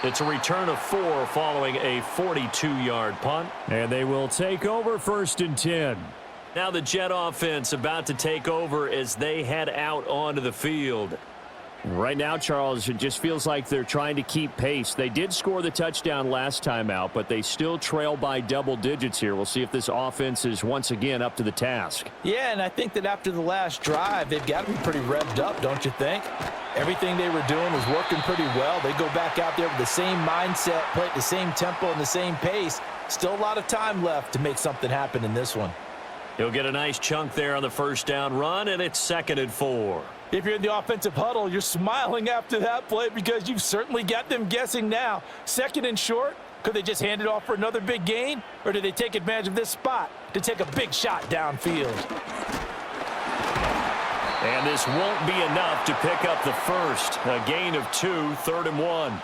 A: It's a return of 4 following a 42-yard punt. And they will take over 1st and 10. Now the Jet offense about to take over as they head out onto the field.
D: Right now, Charles, it just feels like they're trying to keep pace. They did score the touchdown last time out, but they still trail by double digits here. We'll see if this offense is once again up to the task.
C: Yeah, and I think that after the last drive, they've got to be pretty revved up, don't you think? Everything they were doing was working pretty well. They go back out there with the same mindset, play at the same tempo and the same pace. Still a lot of time left to make something happen in this one.
A: He'll get a nice chunk there on the first down run, and it's 2nd and 4.
C: If you're in the offensive huddle, you're smiling after that play because you've certainly got them guessing now. 2nd and short, could they just hand it off for another big gain? Or do they take advantage of this spot to take a big shot downfield?
A: And this won't be enough to pick up the first. A gain of 2, 3rd and 1.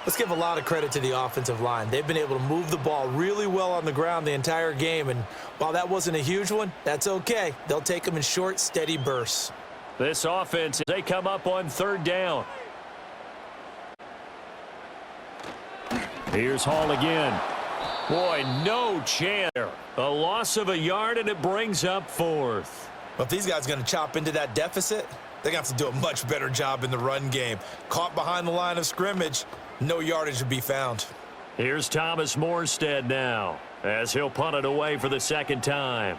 B: Let's give a lot of credit to the offensive line. They've been able to move the ball really well on the ground the entire game. And while that wasn't a huge one, that's okay. They'll take them in short, steady bursts.
A: This offense, they come up on 3rd down. Here's Hall again. Boy, no chance. A loss of a yard, and it brings up 4th.
B: But if these guys are going to chop into that deficit, they're going to have to do a much better job in the run game. Caught behind the line of scrimmage, no yardage to be found.
A: Here's Thomas Morstead now, as he'll punt it away for the 2nd time.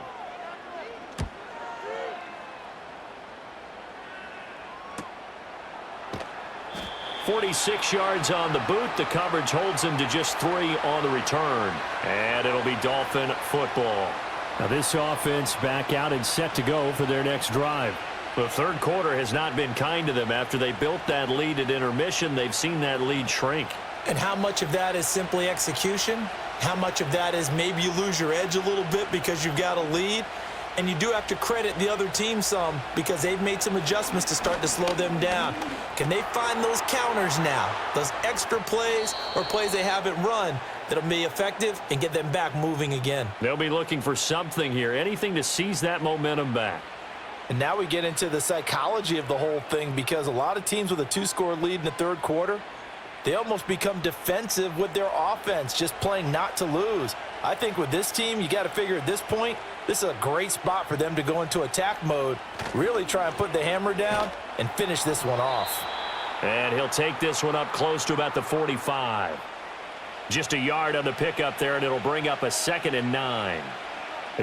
A: .46 yards on the boot. The coverage holds him to just 3 on the return. And it'll be Dolphin football.
D: Now this offense back out and set to go for their next drive.
A: The 3rd quarter has not been kind to them. After they built that lead at intermission, they've seen that lead shrink.
B: And how much of that is simply execution? How much of that is maybe you lose your edge a little bit because you've got a lead? And you do have to credit the other team some because they've made some adjustments to start to slow them down. Can they find those counters now, those extra plays or plays they haven't run that'll be effective and get them back moving again?
A: They'll be looking for something here, anything to seize that momentum back.
C: And now we get into the psychology of the whole thing because a lot of teams with a 2-score lead in the 3rd quarter, they almost become defensive with their offense, just playing not to lose. I think with this team, you got to figure at this point, this is a great spot for them to go into attack mode, really try and put the hammer down and finish this one off.
A: And he'll take this one up close to about the 45. Just a yard on the pickup there, and it'll bring up a 2nd and 9.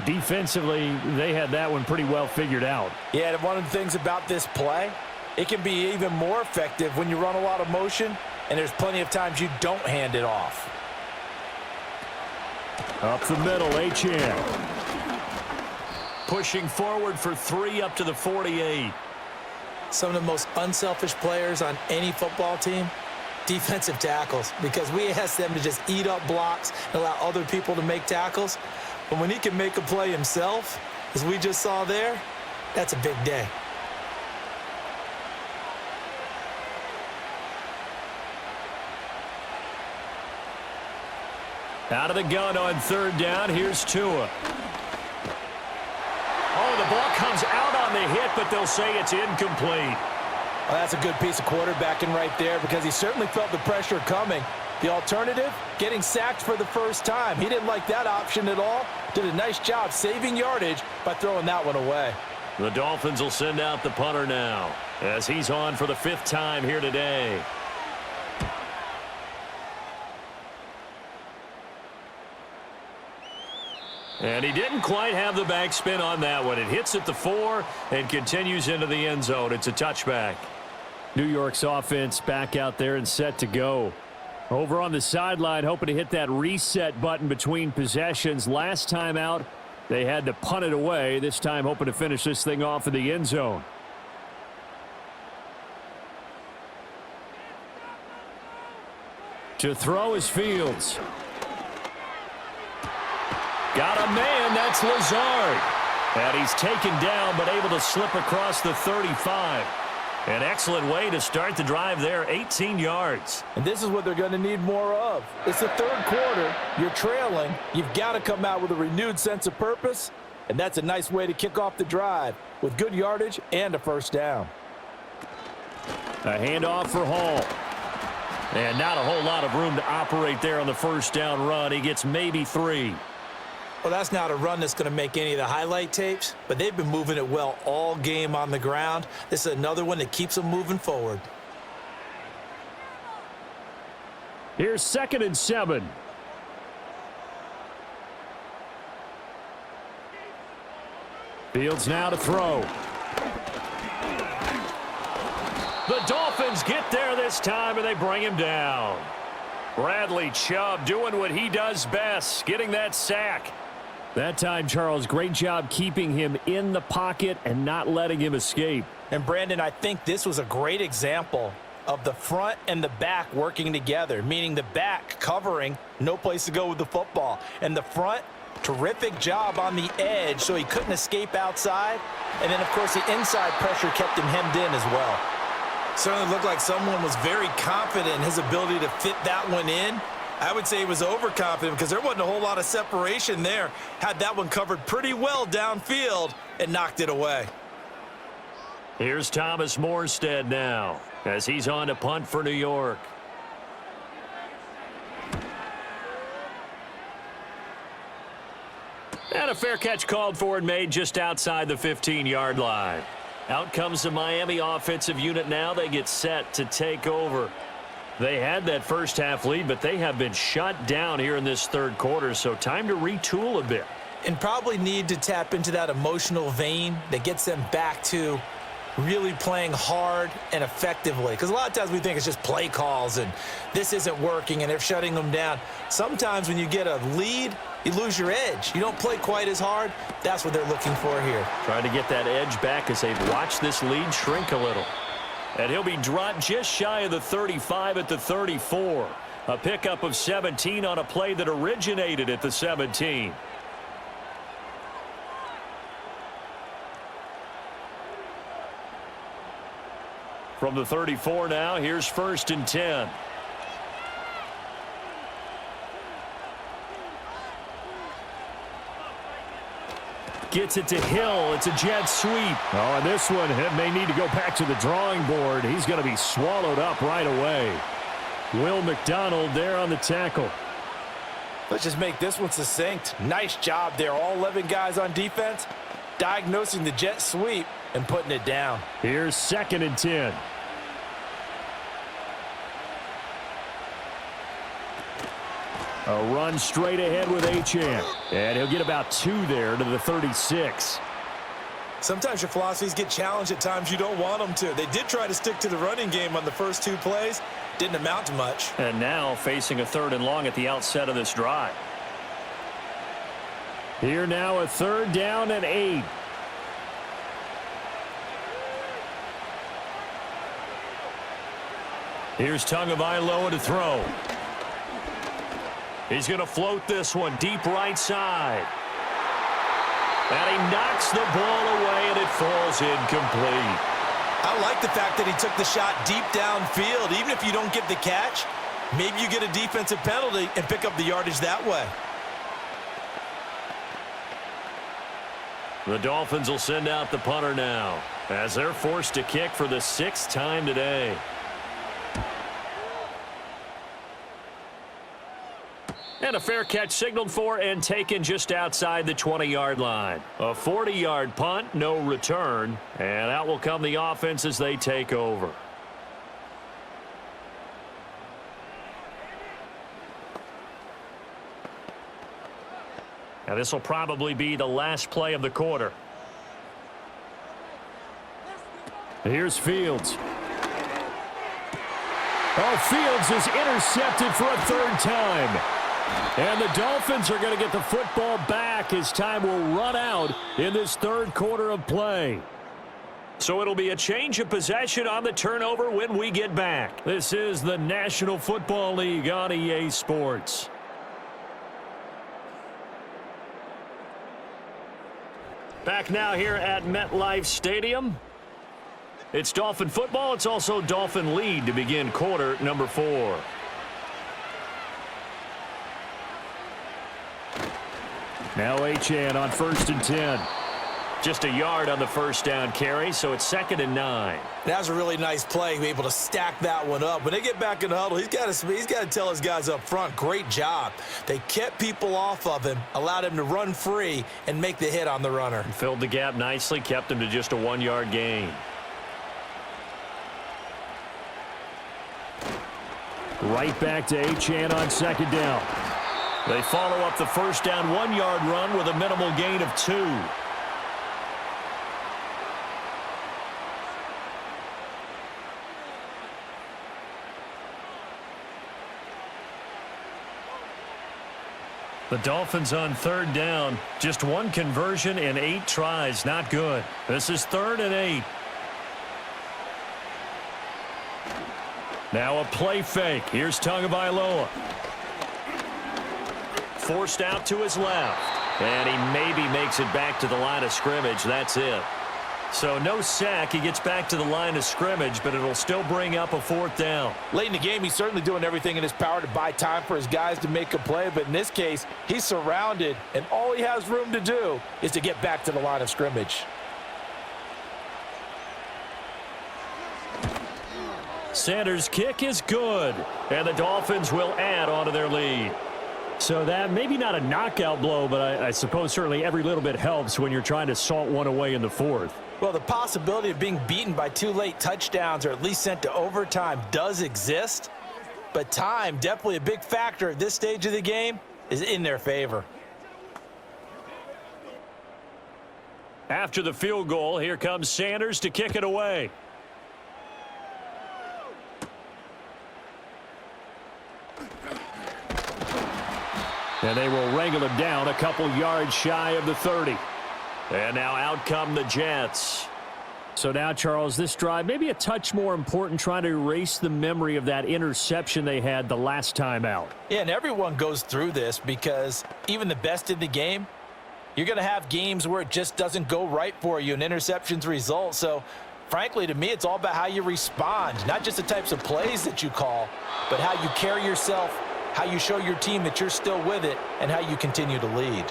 D: Defensively, they had that one pretty well figured out.
C: Yeah, and one of the things about this play, it can be even more effective when you run a lot of motion, and there's plenty of times you don't hand it off.
D: Up the middle, Achane.
A: Pushing forward for 3 up to the 48.
B: Some of the most unselfish players on any football team, defensive tackles, because we ask them to just eat up blocks and allow other people to make tackles. But when he can make a play himself, as we just saw there, that's a big day.
A: Out of the gun on 3rd down, here's Tua. Oh, the ball comes out on the hit, but they'll say it's incomplete.
C: Well, that's a good piece of quarterbacking right there because he certainly felt the pressure coming. The alternative, getting sacked for the first time. He didn't like that option at all. Did a nice job saving yardage by throwing that one away.
A: The Dolphins will send out the punter now as he's on for the 5th time here today. And he didn't quite have the backspin on that one. It hits at the 4 and continues into the end zone. It's a touchback.
D: New York's offense back out there and set to go. Over on the sideline, hoping to hit that reset button between possessions. Last time out, they had to punt it away. This time, hoping to finish this thing off in the end zone. To throw is Fields.
A: Got a man, that's Lazard. And he's taken down, but able to slip across the 35. An excellent way to start the drive there, 18 yards.
C: And this is what they're going to need more of. It's the 3rd quarter. You're trailing. You've got to come out with a renewed sense of purpose, and that's a nice way to kick off the drive with good yardage and a first down.
D: A handoff for Hall.
A: And not a whole lot of room to operate there on the first down run. He gets maybe 3.
B: Well, that's not a run that's going to make any of the highlight tapes, but they've been moving it well all game on the ground. This is another one that keeps them moving forward.
D: Here's 2nd and 7. Fields now to throw.
A: The Dolphins get there this time, and they bring him down. Bradley Chubb doing what he does best, getting that sack.
D: That time, Charles, great job keeping him in the pocket and not letting him escape.
B: And, Brandon, I think this was a great example of the front and the back working together, meaning the back covering, no place to go with the football. And the front, terrific job on the edge so he couldn't escape outside. And then, of course, the inside pressure kept him hemmed in as well. Certainly looked like someone was very confident in his ability to fit that one in. I would say he was overconfident because there wasn't a whole lot of separation there. Had that one covered pretty well downfield and knocked it away.
A: Here's Thomas Morstead now as he's on to punt for New York. And a fair catch called for and made just outside the 15-yard line. Out comes the Miami offensive unit now. They get set to take over. They had that first half lead, but they have been shut down here in this third quarter, so time to retool a bit.
B: And probably need to tap into that emotional vein that gets them back to really playing hard and effectively. Because a lot of times we think it's just play calls and this isn't working and they're shutting them down. Sometimes when you get a lead, you lose your edge. You don't play quite as hard. That's what they're looking for here.
A: Trying to get that edge back as they've watched this lead shrink a little. And he'll be dropped just shy of the 35 at the 34. A pickup of 17 on a play that originated at the 17. From the 34 now, here's 1st and 10. Gets it to Hill. It's a jet sweep.
D: Oh, and this one may need to go back to the drawing board. He's going to be swallowed up right away. Will McDonald there on the tackle.
C: Let's just make this one succinct. Nice job there. All 11 guys on defense diagnosing the jet sweep and putting it down.
D: Here's 2nd and 10. A run straight ahead with Achane. And he'll get about 2 there to the 36.
B: Sometimes your philosophies get challenged at times you don't want them to. They did try to stick to the running game on the first 2 plays. Didn't amount to much.
A: And now facing a 3rd and long at the outset of this drive.
D: Here now a 3rd down and 8.
A: Here's Tagovailoa to throw. He's going to float this one deep right side. And he knocks the ball away, and it falls incomplete.
B: I like the fact that he took the shot deep downfield. Even if you don't get the catch, maybe you get a defensive penalty and pick up the yardage that way.
A: The Dolphins will send out the punter now as they're forced to kick for the 6th time today. And a fair catch signaled for and taken just outside the 20-yard line. A 40-yard punt, no return. And out will come the offense as they take over. Now this will probably be the last play of the quarter.
D: Here's Fields. Oh, Fields is intercepted for a 3rd time. And the Dolphins are going to get the football back as time will run out in this 3rd quarter of play.
A: So it'll be a change of possession on the turnover when we get back.
D: This is the National Football League on EA Sports.
A: Back now here at MetLife Stadium. It's Dolphin football. It's also Dolphin lead to begin quarter number 4.
D: Now Achane on 1st and 10.
A: Just a yard on the first down carry, so it's 2nd and 9.
B: That was a really nice play, able to stack that one up. When they get back in the huddle, he's got to tell his guys up front, great job. They kept people off of him, allowed him to run free and make the hit on the runner.
A: Filled the gap nicely, kept him to just a 1-yard gain.
D: Right back to Achane on 2nd down.
A: They follow up the first down 1-yard run with a minimal gain of 2. The Dolphins on 3rd down. Just 1 conversion in 8 tries. Not good. This is 3rd and 8. Now a play fake. Here's Tagovailoa. Forced out to his left. And he maybe makes it back to the line of scrimmage. That's it. So no sack. He gets back to the line of scrimmage, but it'll still bring up a 4th down.
C: Late in the game, he's certainly doing everything in his power to buy time for his guys to make a play. But in this case, he's surrounded, and all he has room to do is to get back to the line of scrimmage.
A: Sanders' kick is good, and the Dolphins will add on to their lead.
D: So that maybe not a knockout blow, but I suppose certainly every little bit helps when you're trying to salt one away in the 4th.
B: Well, the possibility of being beaten by 2 late touchdowns or at least sent to overtime does exist, but time, definitely a big factor at this stage of the game, is in their favor.
A: After the field goal, here comes Sanders to kick it away.
D: And they will wrangle him down a couple yards shy of the 30.
A: And now out come the Jets.
D: So now, Charles, this drive maybe a touch more important, trying to erase the memory of that interception they had the last time out.
B: Yeah, and everyone goes through this because even the best in the game, you're going to have games where it just doesn't go right for you and interceptions result. So, frankly, to me, it's all about how you respond, not just the types of plays that you call, but how you carry yourself, how you show your team that you're still with it, and how you continue to lead.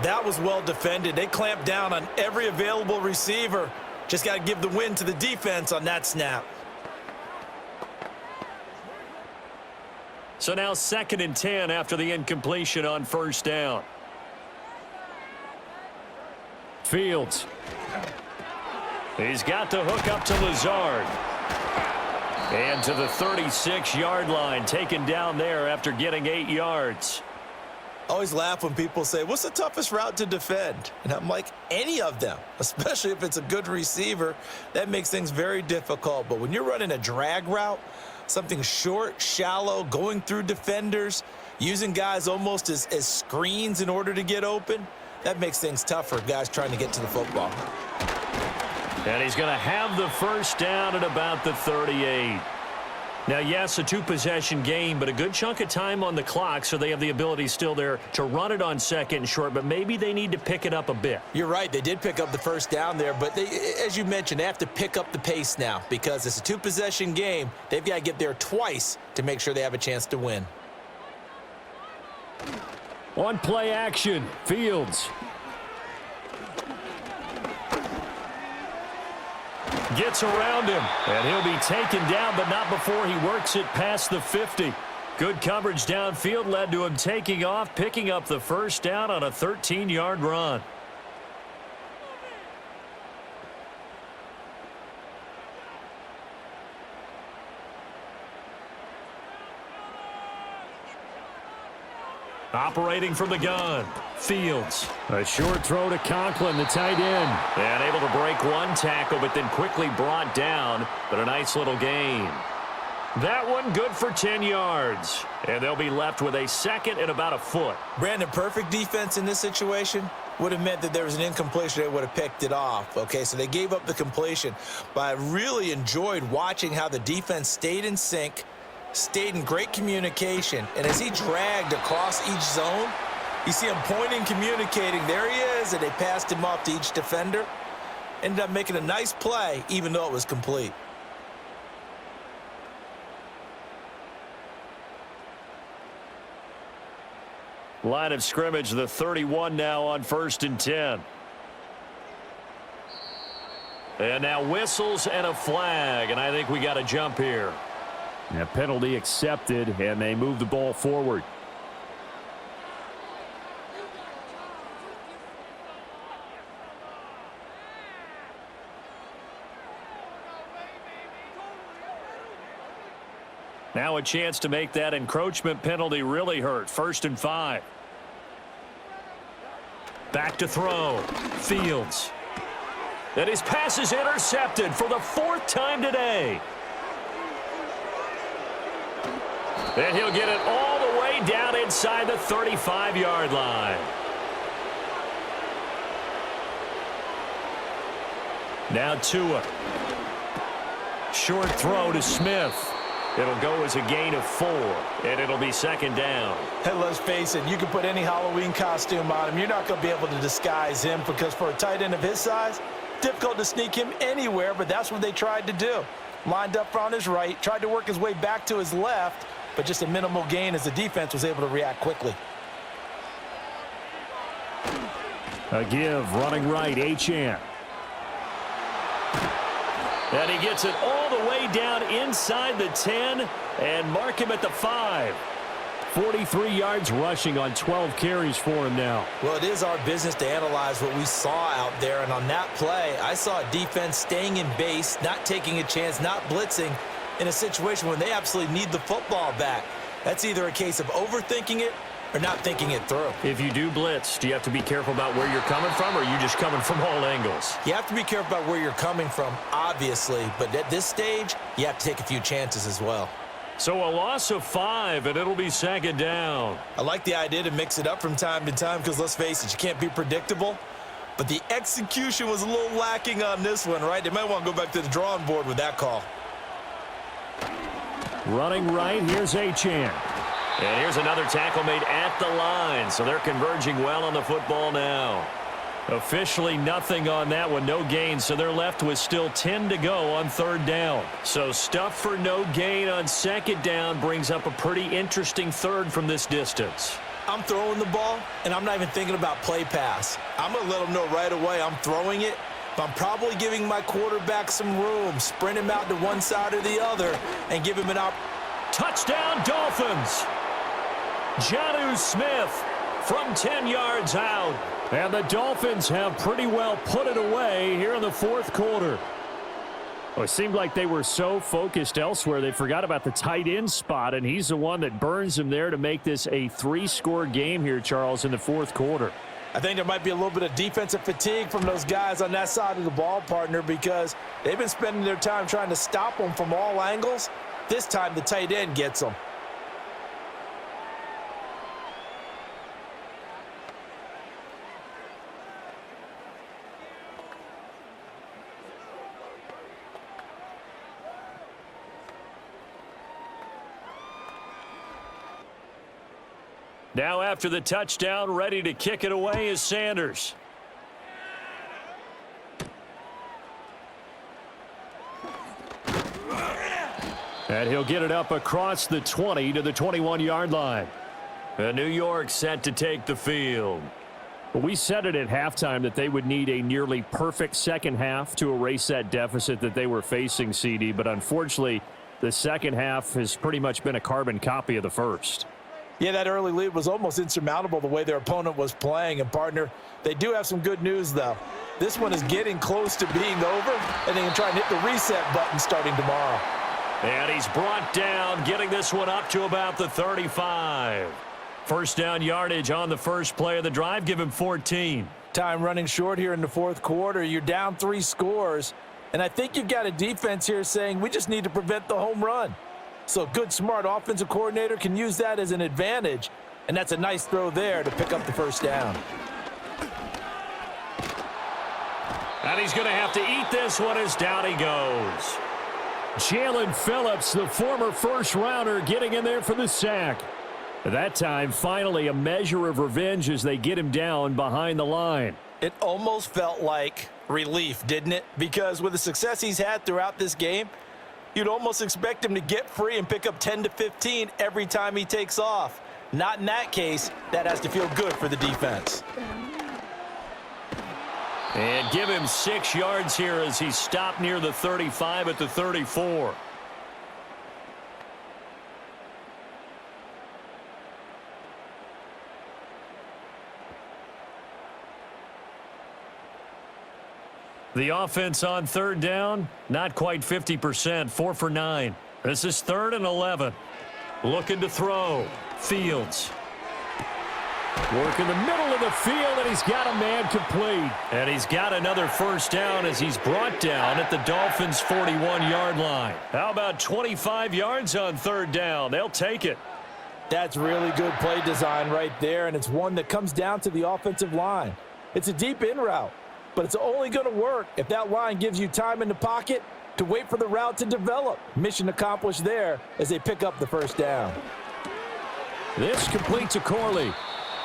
B: That was well defended. They clamped down on every available receiver. Just got to give the win to the defense on that snap.
A: So now 2nd and 10 after the incompletion on 1st down.
D: Fields.
A: He's got the hook up to Lazard. And to the 36-yard line, taken down there after getting 8 yards.
B: I always laugh when people say, what's the toughest route to defend? And I'm like, any of them, especially if it's a good receiver. That makes things very difficult. But when you're running a drag route, something short, shallow, going through defenders, using guys almost as screens in order to get open, that makes things tough for guys trying to get to the football.
A: And he's going to have the first down at about the 38. Now, yes, a 2-possession game, but a good chunk of time on the clock, so they have the ability still there to run it on 2nd and short, but maybe they need to pick it up a bit.
B: You're right. They did pick up the first down there, but they, as you mentioned, they have to pick up the pace now because it's a 2-possession game. They've got to get there twice to make sure they have a chance to win.
D: On play action, Fields.
A: Gets around him, and he'll be taken down, but not before he works it past the 50. Good coverage downfield led to him taking off, picking up the first down on a 13-yard run. Operating from the gun, Fields.
D: A short throw to Conklin, the tight end.
A: And able to break one tackle, but then quickly brought down, but a nice little gain. That one good for 10 yards. And they'll be left with a 2nd and about a foot.
B: Brandon, perfect defense in this situation would have meant that there was an incompletion. They would have picked it off. Okay, so they gave up the completion. But I really enjoyed watching how the defense stayed in sync, stayed in great communication, and as he dragged across each zone, you see him pointing, communicating. There he is, and they passed him off to each defender. Ended up making a nice play, even though it was complete.
A: Line of scrimmage, the 31 now on 1st and 10. And now whistles and a flag, and I think we got a jump here.
D: A penalty accepted, and they move the ball forward.
A: Now a chance to make that encroachment penalty really hurt. 1st and 5. Back to throw. Fields. And his pass is intercepted for the 4th time today. And he'll get it all the way down inside the 35-yard line. Now Tua. Short throw to Smith. It'll go as a gain of 4, and it'll be 2nd down.
B: Hey, let's face it, you can put any Halloween costume on him. You're not going to be able to disguise him because for a tight end of his size, difficult to sneak him anywhere, but that's what they tried to do. Lined up on his right, tried to work his way back to his left, but just a minimal gain as the defense was able to react quickly.
D: A give, running right, Achane.
A: And he gets it all the way down inside the 10 and mark him at the 5.
D: 43 yards rushing on 12 carries for him now.
B: Well, it is our business to analyze what we saw out there, and on that play, I saw a defense staying in base, not taking a chance, not blitzing in a situation when they absolutely need the football back. That's either a case of overthinking it or not thinking it through.
A: If you do blitz, do you have to be careful about where you're coming from, or are you just coming from all angles?
B: You have to be careful about where you're coming from, obviously, but at this stage, you have to take a few chances as well.
A: So a loss of 5, and it'll be 2nd down.
B: I like the idea to mix it up from time to time because, let's face it, you can't be predictable. But the execution was a little lacking on this one, right? They might want to go back to the drawing board with that call.
D: Running right, here's Achane.
A: And here's another tackle made at the line, so they're converging well on the football now. Officially nothing on that one, no gain, so they're left with still 10 to go on 3rd down. So stuff for no gain on 2nd down brings up a pretty interesting 3rd from this distance.
B: I'm throwing the ball, and I'm not even thinking about play pass. I'm going to let them know right away I'm throwing it, but I'm probably giving my quarterback some room, sprint him out to one side or the other, and give him an opportunity.
A: Touchdown, Dolphins! Janu Smith from 10 yards out.
D: And the Dolphins have pretty well put it away here in the 4th quarter. Well, it seemed like they were so focused elsewhere, they forgot about the tight end spot, and he's the one that burns him there to make this a 3-score game here, Charles, in the 4th quarter.
B: I think there might be a little bit of defensive fatigue from those guys on that side of the ball, partner, because they've been spending their time trying to stop them from all angles. This time the tight end gets them.
A: Now after the touchdown, ready to kick it away is Sanders.
D: And he'll get it up across the 20 to the 21-yard line.
A: New York set to take the field.
D: We said it at halftime that they would need a nearly perfect second half to erase that deficit that they were facing, CD, but unfortunately, the second half has pretty much been a carbon copy of the first.
B: Yeah, that early lead was almost insurmountable the way their opponent was playing. And, partner, they do have some good news, though. This one is getting close to being over, and they can try and hit the reset button starting tomorrow.
A: And he's brought down, getting this one up to about the 35. First down yardage on the first play of the drive. Give him 14.
B: Time running short here in the 4th quarter. You're down 3 scores. And I think you've got a defense here saying we just need to prevent the home run. So a good, smart offensive coordinator can use that as an advantage. And that's a nice throw there to pick up the first down.
A: And he's going to have to eat this one as down he goes.
D: Jalen Phillips, the former first-rounder, getting in there for the sack. At that time, finally a measure of revenge as they get him down behind the line.
B: It almost felt like relief, didn't it? Because with the success he's had throughout this game, you'd almost expect him to get free and pick up 10 to 15 every time he takes off. Not in that case. That has to feel good for the defense.
A: And give him 6 yards here as he stopped near the 35 at the 34. The offense on third down, not quite 50%, 4 for 9. This is 3rd and 11. Looking to throw. Fields.
D: Work in the middle of the field, and he's got a man complete.
A: And he's got another first down as he's brought down at the Dolphins' 41-yard line. How about 25 yards on third down? They'll take it.
C: That's really good play design right there, and it's one that comes down to the offensive line. It's a deep in route, but it's only going to work if that line gives you time in the pocket to wait for the route to develop. Mission accomplished there as they pick up the first down.
D: This completes to Corley.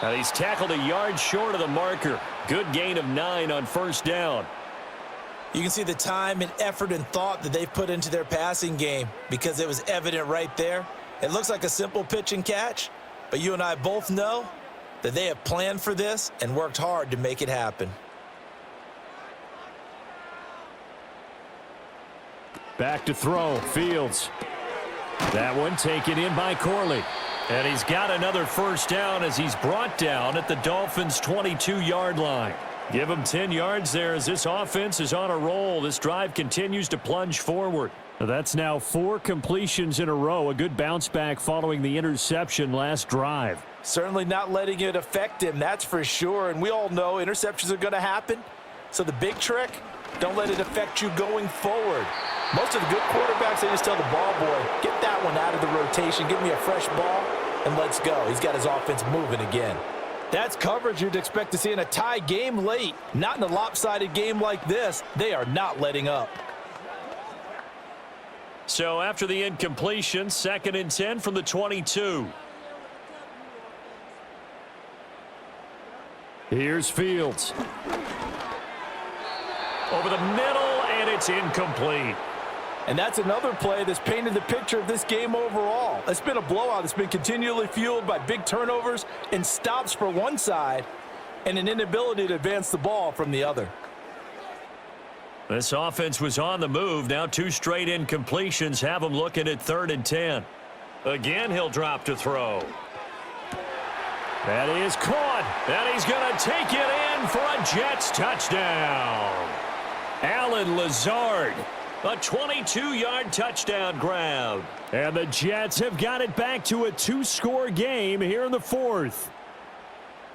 A: And he's tackled a yard short of the marker. Good gain of 9 on first down.
B: You can see the time and effort and thought that they've put into their passing game because it was evident right there. It looks like a simple pitch and catch, but you and I both know that they have planned for this and worked hard to make it happen.
D: Back to throw. Fields. That one taken in by Corley.
A: And he's got another first down as he's brought down at the Dolphins' 22-yard line. Give him 10 yards there as this offense is on a roll. This drive continues to plunge forward.
D: That's now 4 completions in a row. A good bounce back following the interception last drive.
C: Certainly not letting it affect him, that's for sure. And we all know interceptions are going to happen. So the big trick, don't let it affect you going forward. Most of the good quarterbacks, they just tell the ball boy, get that one out of the rotation, give me a fresh ball, and let's go. He's got his offense moving again. That's coverage you'd expect to see in a tie game late. Not in a lopsided game like this. They are not letting up.
A: So after the incompletion, 2nd and 10 from the 22.
D: Here's Fields.
A: Over the middle, and it's incomplete.
C: And that's another play that's painted the picture of this game overall. It's been a blowout. It's been continually fueled by big turnovers and stops for one side and an inability to advance the ball from the other.
A: This offense was on the move. Now 2 straight incompletions have them looking at 3rd and 10. Again, he'll drop to throw. That is caught. And he's going to take it in for a Jets touchdown. Allen Lazard. A 22-yard touchdown grab.
D: And the Jets have got it back to a 2-score game here in the 4th.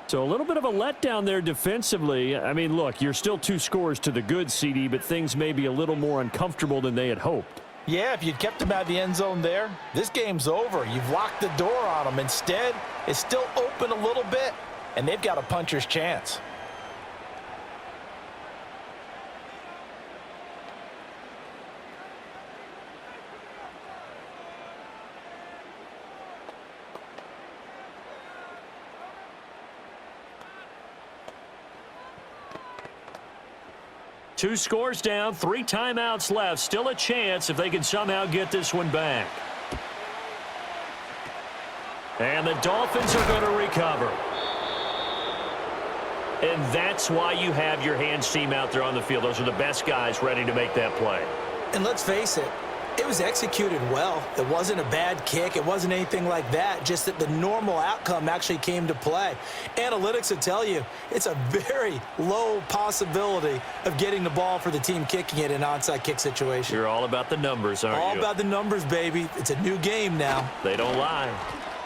D: So a little bit of a letdown there defensively. I mean, look, you're still 2 scores to the good, CD, but things may be a little more uncomfortable than they had hoped.
C: Yeah, if you'd kept them out of the end zone there, this game's over. You've locked the door on them. Instead, it's still open a little bit, and they've got a puncher's chance.
A: Two scores down, 3 timeouts left. Still a chance if they can somehow get this one back. And the Dolphins are going to recover. And that's why you have your hands team out there on the field. Those are the best guys ready to make that play.
B: And let's face it, it was executed well. It wasn't a bad kick. It wasn't anything like that, just that the normal outcome actually came to play. Analytics will tell you it's a very low possibility of getting the ball for the team kicking it in an onside kick situation.
A: You're all about the numbers, aren't you?
B: All about the numbers, baby. It's a new game now.
A: They don't lie.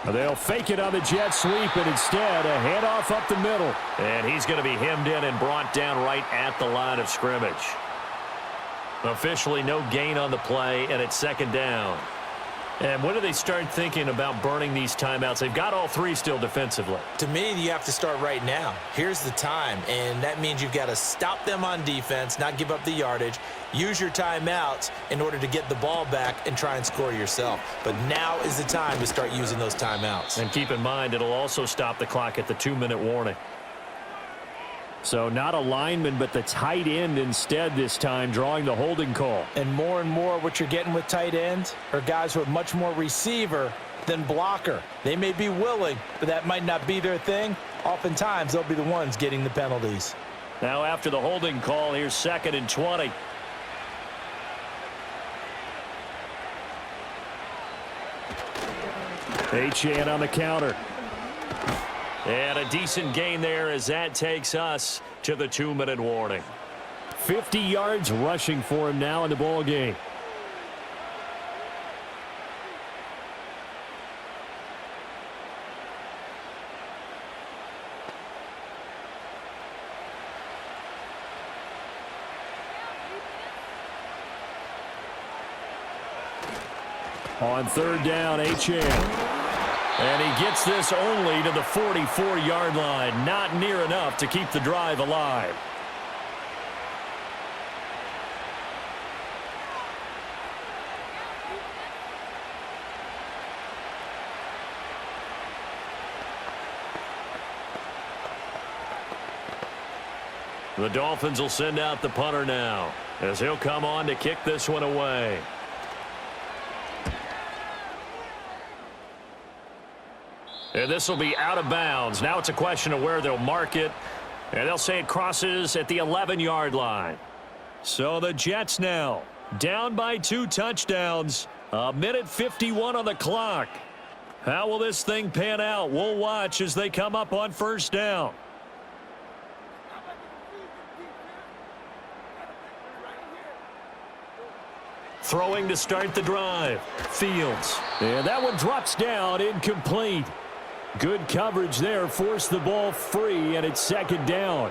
D: They'll fake it on the jet sweep, and instead a handoff up the middle.
A: And he's going to be hemmed in and brought down right at the line of scrimmage. Officially no gain on the play, and it's 2nd down. And when do they start thinking about burning these timeouts? They've got all 3 still defensively.
B: To me, you have to start right now. Here's the time, and that means you've got to stop them on defense, not give up the yardage, use your timeouts in order to get the ball back and try and score yourself. But now is the time to start using those timeouts.
A: And keep in mind, it'll also stop the clock at the 2-minute warning.
D: So not a lineman, but the tight end instead this time, drawing the holding call.
C: And more what you're getting with tight ends are guys who are much more receiver than blocker. They may be willing, but that might not be their thing. Oftentimes, they'll be the ones getting the penalties.
A: Now after the holding call, here's 2nd and 20.
D: Achane on the counter.
A: And a decent gain there as that takes us to the 2-minute warning.
D: 50 yards rushing for him now in the ball game. On 3rd down, Achane.
A: And he gets this only to the 44-yard line. Not near enough to keep the drive alive. The Dolphins will send out the punter now as he'll come on to kick this one away. And this will be out of bounds. Now it's a question of where they'll mark it. And they'll say it crosses at the 11-yard line. So the Jets now down by 2 touchdowns. 1:51 on the clock. How will this thing pan out? We'll watch as they come up on 1st down. Throwing to start the drive. Fields.
D: And that one drops down, incomplete. Good coverage there, forced the ball free, and it's 2nd down.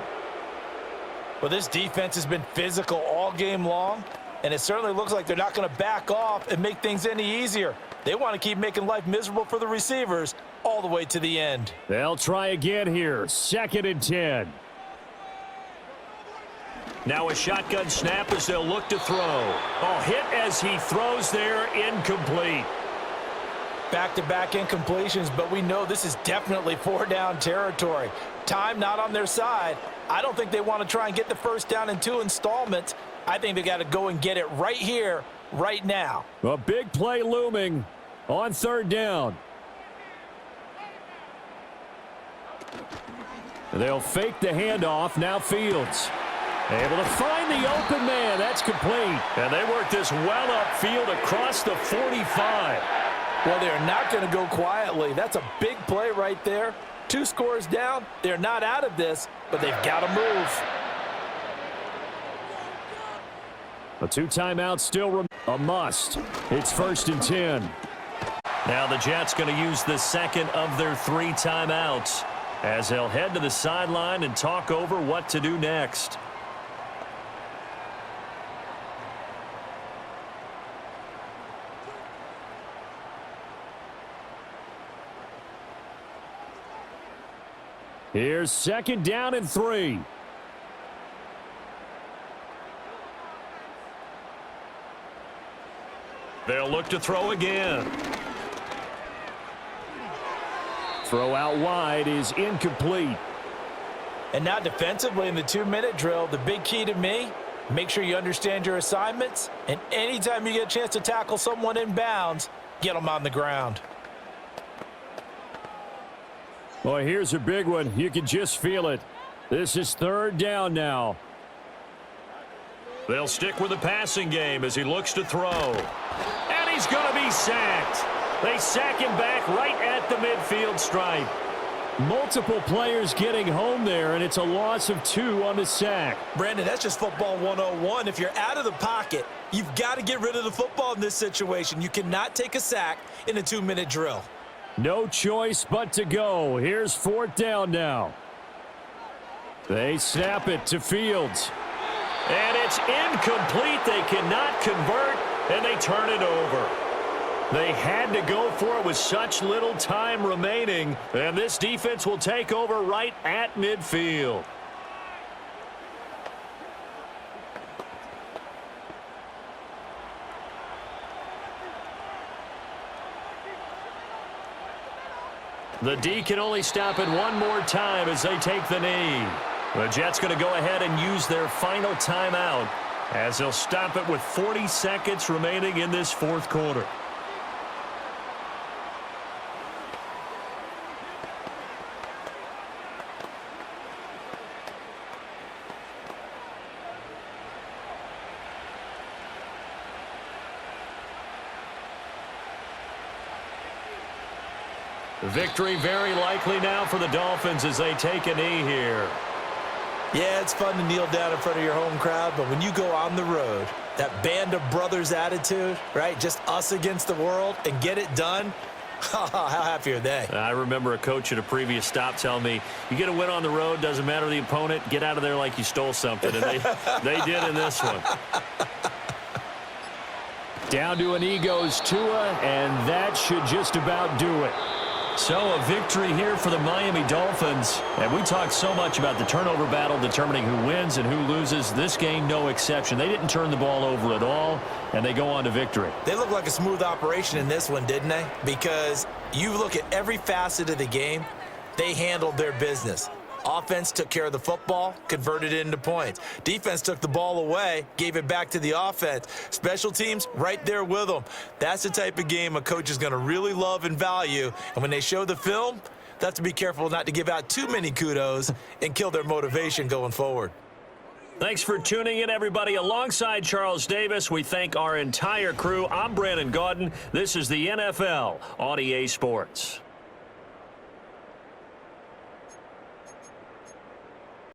B: Well, this defense has been physical all game long, and it certainly looks like they're not going to back off and make things any easier. They want to keep making life miserable for the receivers all the way to the end.
D: They'll try again here, 2nd and 10.
A: Now a shotgun snap as they'll look to throw. Oh, hit as he throws there, incomplete.
B: Back-to-back incompletions, but we know this is definitely 4-down territory. Time not on their side. I don't think they want to try and get the 1st down in 2 installments. I think they got to go and get it right here, right now.
D: A big play looming on 3rd down. They'll fake the handoff. Now Fields. Able to find the open man. That's complete.
A: And they work this well upfield across the 45.
B: Well, they're not going to go quietly. That's a big play right there. 2 scores down. They're not out of this, but they've got to move.
D: A 2 timeouts still a must. It's 1st and 10.
A: Now the Jets going to use the 2nd of their 3 timeouts as they'll head to the sideline and talk over what to do next.
D: Here's 2nd down and 3.
A: They'll look to throw again.
D: Throw out wide is incomplete.
B: And now defensively in the 2-minute drill, the big key to me, make sure you understand your assignments, and anytime you get a chance to tackle someone in bounds, get them on the ground.
D: Well, here's a big one. You can just feel it. This is 3rd down now.
A: They'll stick with the passing game as he looks to throw. And he's going to be sacked. They sack him back right at the midfield stripe.
D: Multiple players getting home there, and it's a loss of 2 on the sack.
B: Brandon, that's just football 101. If you're out of the pocket, you've got to get rid of the football in this situation. You cannot take a sack in a 2-minute drill.
D: No choice but to go. Here's 4th down now. They snap it to Fields.
A: And it's incomplete. They cannot convert, and they turn it over. They had to go for it with such little time remaining, and this defense will take over right at midfield. The D can only stop it one more time as they take the knee. The Jets going to go ahead and use their final timeout as they'll stop it with 40 seconds remaining in this 4th quarter. Victory very likely now for the Dolphins as they take a knee here.
B: Yeah, it's fun to kneel down in front of your home crowd, but when you go on the road, that band of brothers attitude, right, just us against the world, and get it done, how happy are they?
A: I remember a coach at a previous stop telling me, you get a win on the road, doesn't matter the opponent, get out of there like you stole something, and they did in this one.
D: Down to a knee goes Tua, and that should just about do it.
A: So a victory here for the Miami Dolphins. And we talked so much about the turnover battle determining who wins and who loses. This game, no exception. They didn't turn the ball over at all, and they go on to victory.
B: They look like a smooth operation in this one, didn't they? Because you look at every facet of the game, they handled their business. Offense took care of the football, converted it into points. Defense took the ball away, gave it back to the offense. Special teams, right there with them. That's the type of game a coach is going to really love and value. And when they show the film, they have to be careful not to give out too many kudos and kill their motivation going forward.
A: Thanks for tuning in, everybody. Alongside Charles Davis, we thank our entire crew. I'm Brandon Gaudin. This is the NFL on EA Sports.